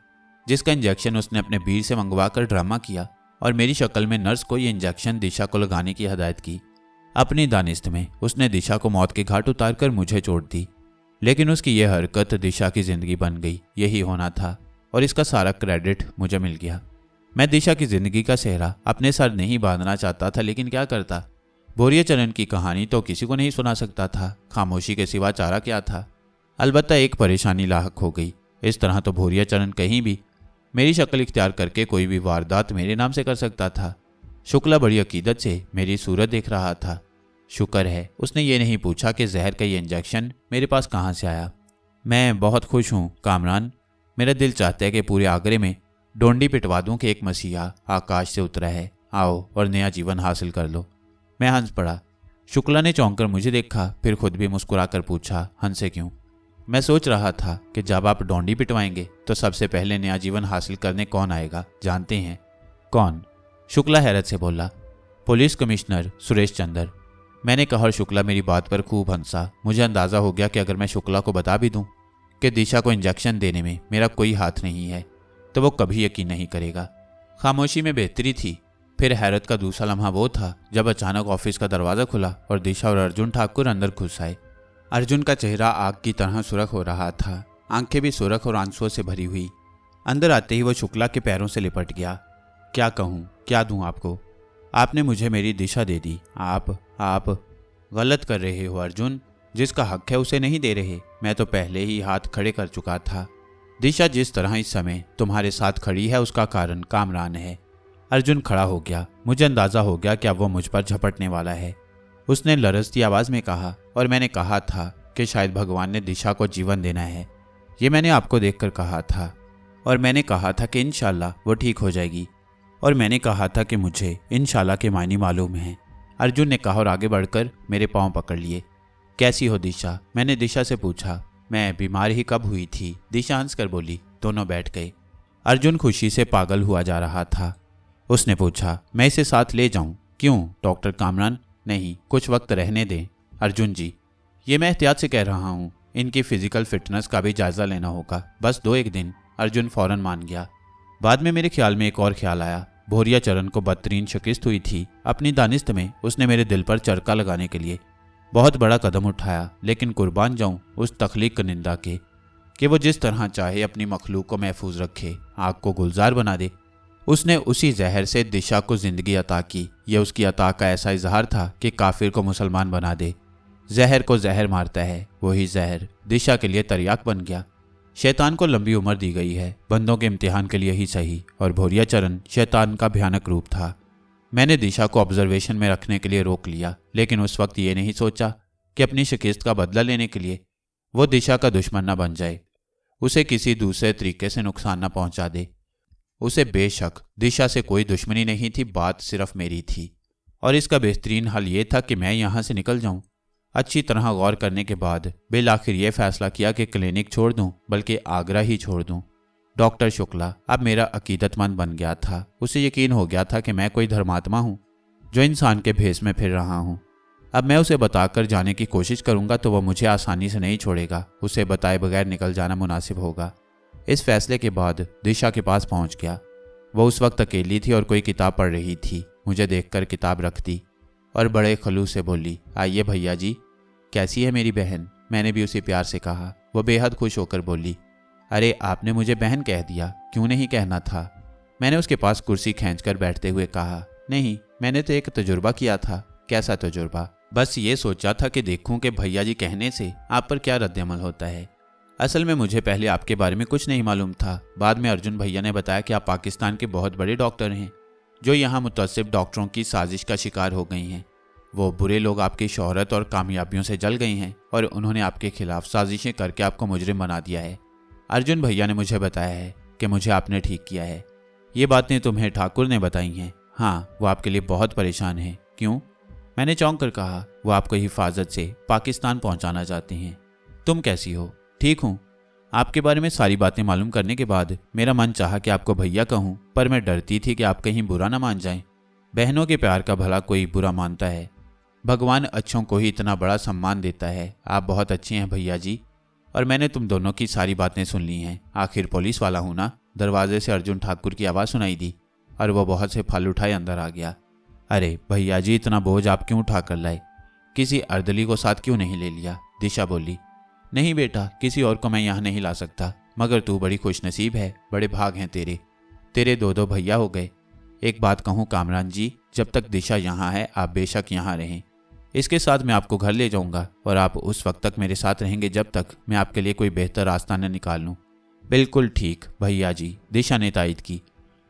जिसका इंजेक्शन उसने अपने बीर से मंगवा कर ड्रामा किया और मेरी शक्ल में नर्स को ये इंजेक्शन दिशा को लगाने की हदायत की। अपनी दानिस्त में उसने दिशा को मौत के घाट उतारकर मुझे छोड़ दी, लेकिन उसकी यह हरकत दिशा की जिंदगी बन गई। यही होना था और इसका सारा क्रेडिट मुझे मिल गया। मैं दिशा की जिंदगी का सेहरा अपने सर नहीं बांधना चाहता था, लेकिन क्या करता। भोरिया चरण की कहानी तो किसी को नहीं सुना सकता था। खामोशी के सिवा चारा क्या था। अलबत्ता एक परेशानी लाहक हो गई। इस तरह तो भोरिया चरण कहीं भी मेरी शक्ल इख्तियार करके कोई भी वारदात मेरे नाम से कर सकता था। शुक्ला बड़ी अकीदत से मेरी सूरत देख रहा था। शुक्र है उसने ये नहीं पूछा कि जहर का ये इंजेक्शन मेरे पास कहाँ से आया। मैं बहुत खुश हूँ कामरान। मेरा दिल चाहता है कि पूरे आगरे में डोंडी पिटवा दूं कि एक मसीहा आकाश से उतरा है। आओ और नया जीवन हासिल कर लो। मैं हंस पड़ा। शुक्ला ने चौंक कर मुझे देखा, फिर खुद भी मुस्कुरा कर पूछा, हंसे क्यों? मैं सोच रहा था कि जब आप डोंडी पिटवाएंगे तो सबसे पहले नया जीवन हासिल करने कौन आएगा, जानते हैं? कौन? शुक्ला हैरत से बोला, पुलिस कमिश्नर सुरेश चंद्र। मैंने कहा और शुक्ला मेरी बात पर खूब हंसा। मुझे अंदाजा हो गया कि अगर मैं शुक्ला को बता भी दूं कि दिशा को इंजेक्शन देने में मेरा कोई हाथ नहीं है तो वो कभी यकीन नहीं करेगा। खामोशी में बेहतरी थी। फिर हैरत का दूसरा लम्हा वो था जब अचानक ऑफिस का दरवाज़ा खुला और दिशा और अर्जुन ठाकुर अंदर घुस आए। अर्जुन का चेहरा आग की तरह सुर्ख हो रहा था, आंखें भी सुर्ख और आंसुओं से भरी हुई। अंदर आते ही वो शुक्ला के पैरों से लिपट गया। क्या कहूँ, क्या दूँ आपको? आपने मुझे मेरी दिशा दे दी। आप गलत कर रहे हो अर्जुन। जिसका हक है उसे नहीं दे रहे। मैं तो पहले ही हाथ खड़े कर चुका था। दिशा जिस तरह इस समय तुम्हारे साथ खड़ी है उसका कारण कामरान है। अर्जुन खड़ा हो गया। मुझे अंदाजा हो गया कि अब वो मुझ पर झपटने वाला है। उसने लरजती आवाज में कहा, और मैंने कहा था कि शायद भगवान ने दिशा को जीवन देना है। ये मैंने आपको देखकर कहा था, और मैंने कहा था कि इंशाल्लाह वो ठीक हो जाएगी, और मैंने कहा था कि मुझे इंशाल्लाह के मायने मालूम है। अर्जुन ने कहा और आगे बढ़कर मेरे पांव पकड़ लिए। कैसी हो दिशा? मैंने दिशा से पूछा। मैं बीमार ही कब हुई थी? दिशा हंस कर बोली। दोनों बैठ गए। अर्जुन खुशी से पागल हुआ जा रहा था। उसने पूछा, मैं इसे साथ ले जाऊं? क्यों डॉक्टर कामरान? नहीं, कुछ वक्त रहने दें। अर्जुन जी, ये मैं एहतियात से कह रहा हूँ। इनकी फिजिकल फिटनेस का भी जायजा लेना होगा। बस 2-1 दिन। अर्जुन फौरन मान गया। बाद में मेरे ख्याल में एक और ख्याल आया। भोरिया चरण को बदतरीन शिकस्त हुई थी। अपनी दानिस्त में उसने मेरे दिल पर चरका लगाने के लिए बहुत बड़ा कदम उठाया, लेकिन कुर्बान जाऊं उस तख्लीक निंदा के। कि वो जिस तरह चाहे अपनी मखलूक को महफूज रखे, आग को गुलजार बना दे। उसने उसी जहर से दिशा को जिंदगी अता की। यह उसकी अता का ऐसा इजहार था कि काफिर को मुसलमान बना दे। जहर को जहर मारता है, वही जहर दिशा के लिए तरियाक बन गया। शैतान को लंबी उम्र दी गई है, बंदों के इम्तिहान के लिए ही सही, और भोरिया चरण शैतान का भयानक रूप था। मैंने दिशा को ऑब्जर्वेशन में रखने के लिए रोक लिया, लेकिन उस वक्त ये नहीं सोचा कि अपनी शिकस्त का बदला लेने के लिए वो दिशा का दुश्मन न बन जाए, उसे किसी दूसरे तरीके से नुकसान न पहुंचा दे। उसे बेशक दिशा से कोई दुश्मनी नहीं थी, बात सिर्फ मेरी थी, और इसका बेहतरीन हल ये था कि मैं यहाँ से निकल जाऊं। अच्छी तरह गौर करने के बाद बिल आखिर ये फैसला किया कि क्लिनिक छोड़ दूं, बल्कि आगरा ही छोड़ दूं। डॉक्टर शुक्ला अब मेरा अकीदतमंद बन गया था। उसे यकीन हो गया था कि मैं कोई धर्मात्मा हूं जो इंसान के भेष में फिर रहा हूं। अब मैं उसे बताकर जाने की कोशिश करूंगा तो वह मुझे आसानी से नहीं छोड़ेगा। उसे बताए बगैर निकल जाना मुनासिब होगा। इस फैसले के बाद दिशा के पास पहुंच गया। वह उस वक्त अकेली थी और कोई किताब पढ़ रही थी। मुझे देखकर किताब रख दी और बड़े खलूस से बोली, आइए भैया जी। कैसी है मेरी बहन? मैंने भी उसे प्यार से कहा। वह बेहद खुश होकर बोली, अरे आपने मुझे बहन कह दिया, क्यों नहीं कहना था? मैंने उसके पास कुर्सी खींचकर बैठते हुए कहा, नहीं, मैंने तो एक तजुर्बा किया था। कैसा तजुर्बा? बस ये सोचा था कि देखूं कि भैया जी कहने से आप पर क्या रद्द-ए-अमल होता है। असल में मुझे पहले आपके बारे में कुछ नहीं मालूम था। बाद में अर्जुन भैया ने बताया कि आप पाकिस्तान के बहुत बड़े डॉक्टर हैं, जो यहाँ मुतअस्सिब डॉक्टरों की साजिश का शिकार हो गई हैं। वो बुरे लोग आपकी शोहरत और कामयाबियों से जल गए हैं और उन्होंने आपके खिलाफ साजिशें करके आपको मुजरिम बना दिया है। अर्जुन भैया ने मुझे बताया है कि मुझे आपने ठीक किया है। ये बातें तुम्हें ठाकुर ने बताई हैं? हाँ, वो आपके लिए बहुत परेशान है। क्यों? मैंने चौंक कर कहा, वो आपको हिफाजत से पाकिस्तान पहुंचाना चाहते हैं। तुम कैसी हो? ठीक हूँ। आपके बारे में सारी बातें मालूम करने के बाद मेरा मन चाहा कि आपको भैया कहूँ, पर मैं डरती थी कि आप कहीं बुरा ना मान जाएं। बहनों के प्यार का भला कोई बुरा मानता है? भगवान अच्छों को ही इतना बड़ा सम्मान देता है। आप बहुत अच्छे हैं भैया जी, और मैंने तुम दोनों की सारी बातें सुन ली हैं। आखिर पुलिस वाला हूं ना। दरवाजे से अर्जुन ठाकुर की आवाज़ सुनाई दी और वह बहुत से फल उठाए अंदर आ गया। अरे भैया जी, इतना बोझ आप क्यों उठा कर लाए? किसी अर्दली को साथ क्यों नहीं ले लिया? दिशा बोली, नहीं बेटा, किसी और को मैं यहाँ नहीं ला सकता, मगर तू बड़ी खुशनसीब है। बड़े भाग हैं तेरे दो भैया हो गए। एक बात कहूँ कामरान जी, जब तक दिशा यहाँ है आप बेशक यहाँ रहें। इसके साथ मैं आपको घर ले जाऊंगा और आप उस वक्त तक मेरे साथ रहेंगे जब तक मैं आपके लिए कोई बेहतर रास्ता न निकाल लूँ। बिल्कुल ठीक भैया जी, दिशा ने तायद की।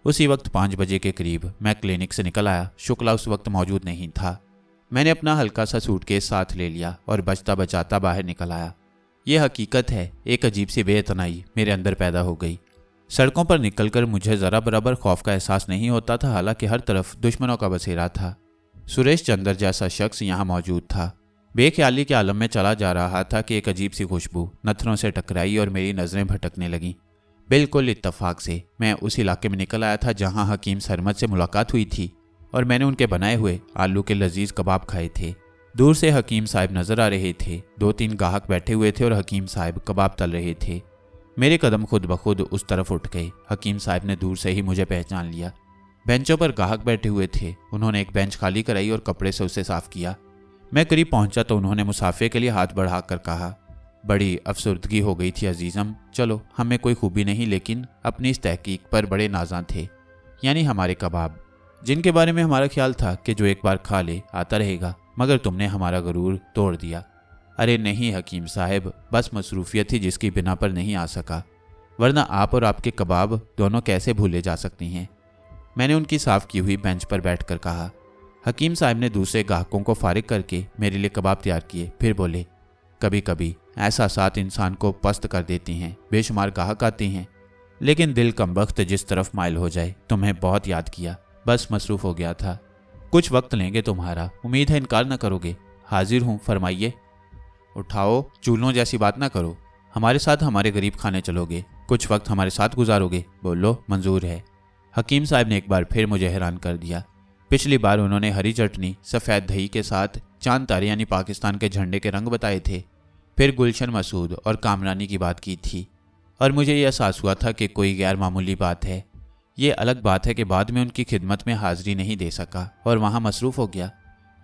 उसी वक्त 5 बजे के करीब मैं क्लिनिक से निकल आया। शुक्ला उस वक्त मौजूद नहीं था। मैंने अपना हल्का सा सूटकेस साथ ले लिया और बचता बचाता बाहर निकल आया। यह हकीकत है, एक अजीब सी बेतनाई मेरे अंदर पैदा हो गई। सड़कों पर निकलकर मुझे ज़रा बराबर खौफ का एहसास नहीं होता था, हालांकि हर तरफ दुश्मनों का बसेरा था। सुरेश चंद्र जैसा शख्स यहाँ मौजूद था। बेख्याली के आलम में चला जा रहा था कि एक अजीब सी खुशबू नथनों से टकराई और मेरी नज़रें भटकने लगीं। बिल्कुल इत्तफाक से मैं उस इलाके में निकल आया था जहाँ हकीम सरमद से मुलाकात हुई थी और मैंने उनके बनाए हुए आलू के लजीज कबाब खाए थे। दूर से हकीम साहब नजर आ रहे थे। 2-3 गाहक बैठे हुए थे और हकीम साहब कबाब तल रहे थे। मेरे कदम खुद ब खुद उस तरफ उठ गए। हकीम साहब ने दूर से ही मुझे पहचान लिया। बेंचों पर गाहक बैठे हुए थे। उन्होंने एक बेंच खाली कराई और कपड़े से उसे साफ किया। मैं करीब पहुंचा तो उन्होंने मुसाफे के लिए हाथ बढ़ाकर कहा, बड़ी अफसुर्दगी हो गई थी अजीज़म। चलो, हमें कोई खूबी नहीं, लेकिन अपनी इस तहकीक पर बड़े नाज़ां थे, यानी हमारे कबाब, जिनके बारे में हमारा ख्याल था कि जो एक बार खा ले आता रहेगा, मगर तुमने हमारा गरूर तोड़ दिया। अरे नहीं हकीम साहब, बस मसरूफियत थी जिसकी बिना पर नहीं आ सका, वरना आप और आपके कबाब दोनों कैसे भूले जा सकती हैं। मैंने उनकी साफ़ की हुई बेंच पर बैठकर कहा। हकीम साहब ने दूसरे गाहकों को फारिग करके मेरे लिए कबाब तैयार किए। फिर बोले, कभी कभी ऐसा साथ इंसान को पस्त कर देती हैं। बेशुमार गाहक आती हैं, लेकिन दिल कमबख्त जिस तरफ माइल हो जाए। तुम्हें बहुत याद किया, बस मसरूफ़ हो गया था। कुछ वक्त लेंगे तुम्हारा, उम्मीद है इनकार न करोगे। हाजिर हूँ, फरमाइए। उठाओ, चूल्हों जैसी बात ना करो। हमारे साथ हमारे गरीब खाने चलोगे, कुछ वक्त हमारे साथ गुजारोगे? बोलो, मंजूर है। हकीम साहब ने एक बार फिर मुझे हैरान कर दिया। पिछली बार उन्होंने हरी चटनी सफ़ेद दही के साथ चांद तारे यानी पाकिस्तान के झंडे के रंग बताए थे। फिर गुलशन मसूद और कामरानी की बात की थी और मुझे यह एहसास हुआ था कि कोई गैर मामूली बात है। ये अलग बात है कि बाद में उनकी खिदमत में हाजिरी नहीं दे सका और वहाँ मसरूफ़ हो गया।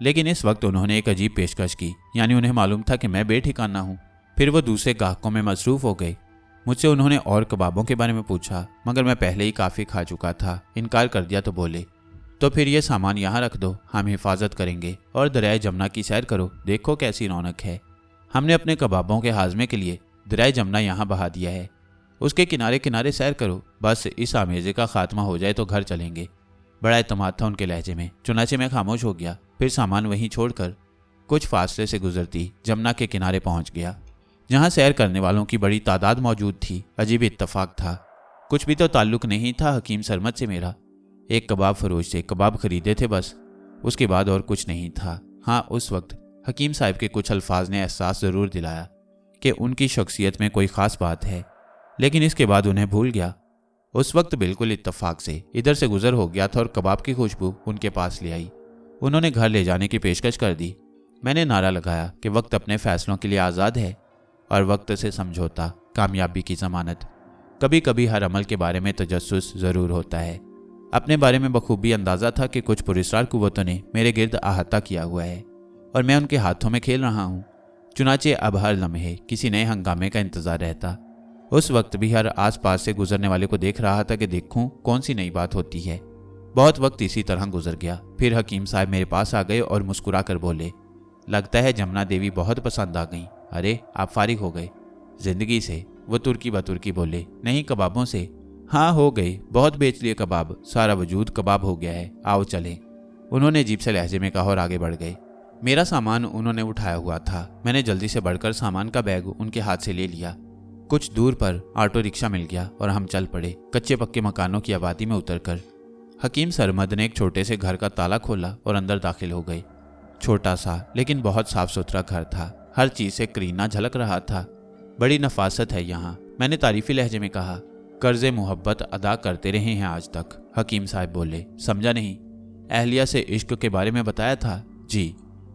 लेकिन इस वक्त उन्होंने एक अजीब पेशकश की, यानी उन्हें मालूम था कि मैं बेठिकाना हूँ। फिर वो दूसरे गाहकों में मसरूफ़ हो गए। मुझसे उन्होंने और कबाबों के बारे में पूछा, मगर मैं पहले ही काफ़ी खा चुका था। इनकार कर दिया तो बोले, तो फिर ये सामान यहाँ रख दो, हम हिफाजत करेंगे और दरियाए जमुना की सैर करो, देखो कैसी रौनक है। हमने अपने कबाबों के हाजमे के लिए दरियाए जमुना यहाँ बहा दिया है, उसके किनारे किनारे सैर करो, बस इस आमेजे का खात्मा हो जाए तो घर चलेंगे। बड़ा एतमाद था उनके लहजे में, चुनाचे मैं खामोश हो गया। फिर सामान वहीं छोड़कर कुछ फासले से गुजरती जमुना के किनारे पहुंच गया, जहां सैर करने वालों की बड़ी तादाद मौजूद थी। अजीब इत्तफाक था, कुछ भी तो ताल्लुक नहीं था हकीम सरमद से मेरा। एक कबाब फरोश से कबाब खरीदे थे बस, उसके बाद और कुछ नहीं था। हाँ, उस वक्त हकीम साहब के कुछ अल्फाज ने एहसास ज़रूर दिलाया कि उनकी शख्सियत में कोई ख़ास बात है, लेकिन इसके बाद उन्हें भूल गया। उस वक्त बिल्कुल इत्तफाक से इधर से गुजर हो गया था और कबाब की खुशबू उनके पास ले आई। उन्होंने घर ले जाने की पेशकश कर दी। मैंने नारा लगाया कि वक्त अपने फैसलों के लिए आज़ाद है और वक्त से समझौता कामयाबी की ज़मानत। कभी कभी हर अमल के बारे में तजस्सुस ज़रूर होता है। अपने बारे में बखूबी अंदाज़ा था कि कुछ पुरस्कार कुव्वतों ने मेरे गिर्द अहाता किया हुआ है और मैं उनके हाथों में खेल रहा हूँ। चुनाचे अब हर लम्हे किसी नए हंगामे का इंतज़ार रहता। उस वक्त भी हर आसपास से गुजरने वाले को देख रहा था कि देखूं कौन सी नई बात होती है। बहुत वक्त इसी तरह गुजर गया। फिर हकीम साहब मेरे पास आ गए और मुस्कुरा कर बोले, लगता है जमुना देवी बहुत पसंद आ गई। अरे, आप फारिग हो गए जिंदगी से? वो तुर्की बतुर्की बोले, नहीं कबाबों से। हाँ, हो गई, बहुत बेच लिए कबाब, सारा वजूद कबाब हो गया है, आओ चलें। उन्होंने अजीब से लहजे में कहा और आगे बढ़ गए। मेरा सामान उन्होंने उठाया हुआ था। मैंने जल्दी से बढ़कर सामान का बैग उनके हाथ से ले लिया। कुछ दूर पर ऑटो रिक्शा मिल गया और हम चल पड़े कच्चे पक्के मकानों की आबादी में उतरकर। हकीम सरमद ने एक छोटे से घर का ताला खोला और अंदर दाखिल हो गए। छोटा सा लेकिन बहुत साफ सुथरा घर था, हर चीज़ से करीना झलक रहा था। बड़ी नफासत है यहाँ, मैंने तारीफी लहजे में कहा। कर्ज़े मोहब्बत अदा करते रहे हैं आज तक। हकीम साहब बोले, समझा नहीं? अहलिया से इश्क के बारे में बताया था? जी,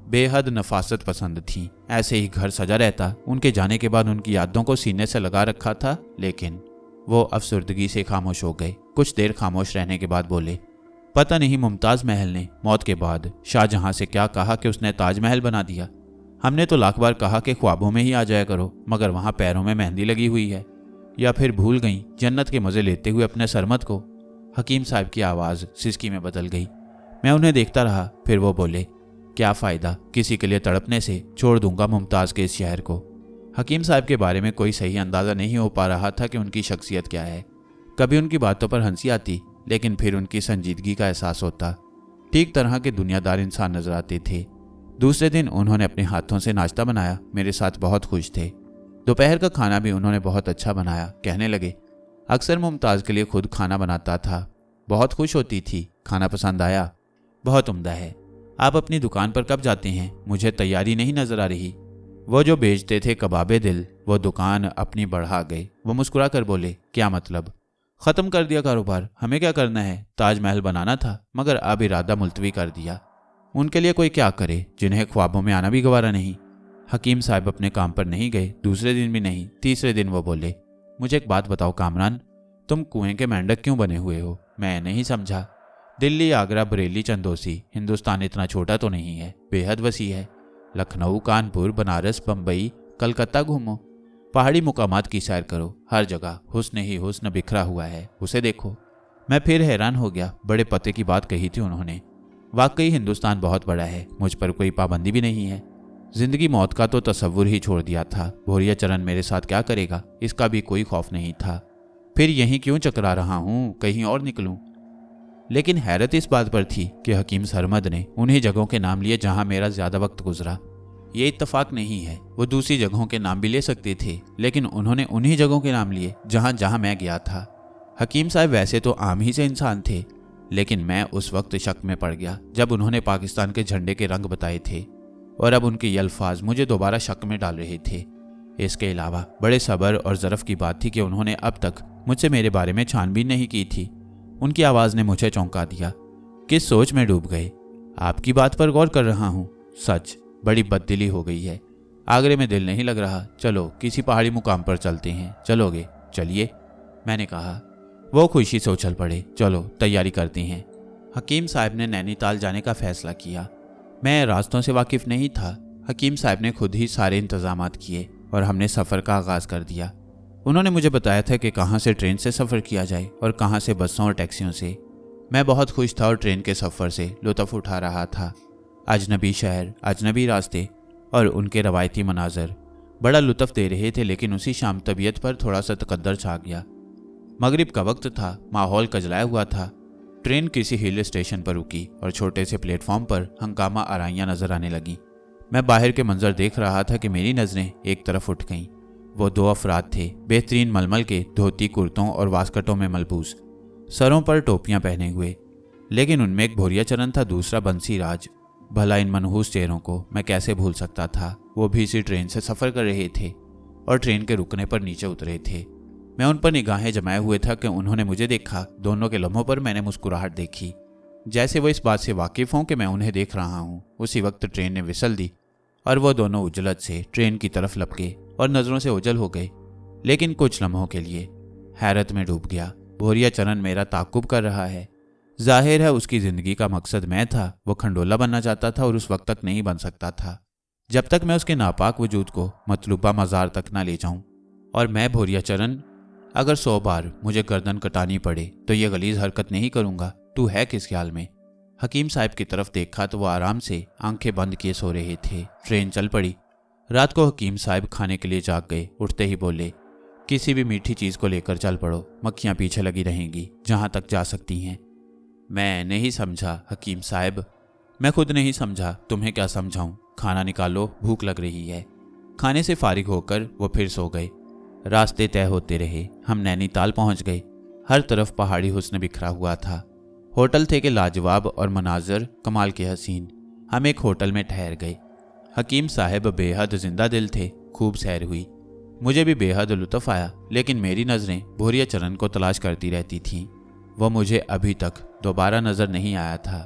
बेहद नफासत पसंद थी, ऐसे ही घर सजा रहता। उनके जाने के बाद उनकी यादों को सीने से लगा रखा था, लेकिन वो अफसुर्दगी से खामोश हो गए। कुछ देर खामोश रहने के बाद बोले, पता नहीं मुमताज़ महल ने मौत के बाद शाहजहां से क्या कहा कि उसने ताजमहल बना दिया। हमने तो लाख बार कहा कि ख्वाबों में ही आ जाया करो, मगर वहाँ पैरों में मेहंदी लगी हुई है। या फिर भूल गई जन्नत के मज़े लेते हुए अपने सरमद को। हकीम साहब की आवाज़ सिसकी में बदल गई। मैं उन्हें देखता रहा। फिर वो बोले, क्या फ़ायदा किसी के लिए तड़पने से, छोड़ दूंगा मुमताज़ के इस शहर को। हकीम साहब के बारे में कोई सही अंदाज़ा नहीं हो पा रहा था कि उनकी शख्सियत क्या है। कभी उनकी बातों पर हंसी आती, लेकिन फिर उनकी संजीदगी का एहसास होता। ठीक तरह के दुनियादार इंसान नजर आते थे। दूसरे दिन उन्होंने अपने हाथों से नाश्ता बनाया, मेरे साथ बहुत खुश थे। दोपहर का खाना भी उन्होंने बहुत अच्छा बनाया। कहने लगे, अक्सर मुमताज़ के लिए खुद खाना बनाता था, बहुत खुश होती थी। खाना पसंद आया? बहुत उम्दा है। आप अपनी दुकान पर कब जाते हैं? मुझे तैयारी नहीं नजर आ रही। वो जो बेचते थे कबाबे दिल, वो दुकान अपनी बढ़ा गए। वो मुस्कुरा कर बोले, क्या मतलब? ख़त्म कर दिया कारोबार, हमें क्या करना है? ताजमहल बनाना था, मगर अब इरादा मुलतवी कर दिया। उनके लिए कोई क्या करे जिन्हें ख्वाबों में आना भी गवारा नहीं। हकीम साहब अपने काम पर नहीं गए, दूसरे दिन भी नहीं। तीसरे दिन वो बोले, मुझे एक बात बताओ कामरान, तुम कुएं के मेंढक क्यों बने हुए हो? मैं नहीं समझा। दिल्ली, आगरा, बरेली, चंदोसी, हिंदुस्तान इतना छोटा तो नहीं है, बेहद वसी है। लखनऊ, कानपुर, बनारस, बम्बई, कलकत्ता घूमो, पहाड़ी मुकामात की सैर करो, हर जगह हुस्न ही हुस्न बिखरा हुआ है, उसे देखो। मैं फिर हैरान हो गया। बड़े पते की बात कही थी उन्होंने। वाकई हिंदुस्तान बहुत बड़ा है, मुझ पर कोई पाबंदी भी नहीं है। जिंदगी मौत का तो तसव्वुर ही छोड़ दिया था। भोरिया चरण मेरे साथ क्या करेगा, इसका भी कोई खौफ नहीं था। फिर यहीं क्यों चकरा रहा हूँ, कहीं और निकलूं। लेकिन हैरत इस बात पर थी कि हकीम सरमद ने उन्हीं जगहों के नाम लिए जहां मेरा ज्यादा वक्त गुजरा। ये इत्तफाक नहीं है, वो दूसरी जगहों के नाम भी ले सकते थे, लेकिन उन्होंने उन्हीं जगहों के नाम लिए जहां जहां मैं गया था। हकीम साहब वैसे तो आम ही से इंसान थे, लेकिन मैं उस वक्त शक में पड़ गया जब उन्होंने पाकिस्तान के झंडे के रंग बताए थे, और अब उनके ये अल्फाज मुझे दोबारा शक में डाल रहे थे। इसके अलावा बड़े सब्र और ज़रफ़ की बात थी कि उन्होंने अब तक मुझसे मेरे बारे में छानबीन नहीं की थी। उनकी आवाज़ ने मुझे चौंका दिया। किस सोच में डूब गए? आपकी बात पर गौर कर रहा हूँ। सच, बड़ी बददिली हो गई है। आगरे में दिल नहीं लग रहा, चलो किसी पहाड़ी मुकाम पर चलते हैं। चलोगे? चलिए, मैंने कहा। वो खुशी से उछल पड़े। चलो तैयारी करते हैं। हकीम साहब ने नैनीताल जाने का फैसला किया। मैं रास्तों से वाकिफ नहीं था। हकीम साहब ने खुद ही सारे इंतजामात किए और हमने सफ़र का आगाज़ कर दिया। उन्होंने मुझे बताया था कि कहाँ से ट्रेन से सफ़र किया जाए और कहाँ से बसों और टैक्सियों से। मैं बहुत खुश था और ट्रेन के सफ़र से लुत्फ़ उठा रहा था। अजनबी शहर, अजनबी रास्ते और उनके रवायती मनाजर बड़ा लुत्फ़ दे रहे थे, लेकिन उसी शाम तबीयत पर थोड़ा सा तकद्दर छा गया। मगरिब का वक्त था, माहौल कजलाया हुआ था। ट्रेन किसी हिल स्टेशन पर रुकी और छोटे से प्लेटफॉर्म पर हंगामा आराइयाँ नजर आने लगी। मैं बाहर के मंजर देख रहा था कि मेरी नज़रें एक तरफ उठ गईं। वो 2 अफराद थे, बेहतरीन मलमल के धोती कुर्तों और वास्कटों में मलबूस, सरों पर टोपियां पहने हुए। लेकिन उनमें एक भोरिया चरण था, दूसरा बंसी राज। भला इन मनहूस चेहरों को मैं कैसे भूल सकता था। वो भी इसी ट्रेन से सफ़र कर रहे थे और ट्रेन के रुकने पर नीचे उतरे थे। मैं उन पर निगाहें जमाए हुए था कि उन्होंने मुझे देखा। दोनों के लम्हों पर मैंने मुस्कुराहट देखी, जैसे वो इस बात से वाकिफ़ हों कि मैं उन्हें देख रहा हूँ। उसी वक्त ट्रेन ने विसल दी और वो दोनों उजलत से ट्रेन की तरफ लपके और नज़रों से ओझल हो गए। लेकिन कुछ लम्हों के लिए हैरत में डूब गया। भोरिया चरण मेरा ताक़ुब कर रहा है। जाहिर है उसकी ज़िंदगी का मकसद मैं था। वो खंडोला बनना चाहता था और उस वक्त तक नहीं बन सकता था जब तक मैं उसके नापाक वजूद को मतलूबा मज़ार तक ना ले जाऊं। और मैं भोरिया चरण, अगर 100 बार मुझे गर्दन कटानी पड़े तो ये गलीज़ हरकत नहीं करूँगा। तू है किस ख्याल में? हकीम साहब की तरफ देखा तो वो आराम से आंखें बंद किए सो रहे थे। ट्रेन चल पड़ी। रात को हकीम साहब खाने के लिए जाग गए। उठते ही बोले, किसी भी मीठी चीज़ को लेकर चल पड़ो, मक्खियाँ पीछे लगी रहेंगी जहाँ तक जा सकती हैं। मैं नहीं समझा हकीम साहब। मैं खुद नहीं समझा, तुम्हें क्या समझाऊं? खाना निकालो, भूख लग रही है। खाने से फारिग होकर वो फिर सो गए। रास्ते तय होते रहे। हम नैनीताल पहुंच गए। हर तरफ पहाड़ी हुस्न बिखरा हुआ था। होटल थे कि लाजवाब और मनाजर कमाल के हसीन। हम एक होटल में ठहर गए। हकीम साहब बेहद जिंदा दिल थे। खूब सैर हुई। मुझे भी बेहद लुत्फ़ आया, लेकिन मेरी नज़रें भोरिया चरण को तलाश करती रहती थीं। वो मुझे अभी तक दोबारा नज़र नहीं आया था।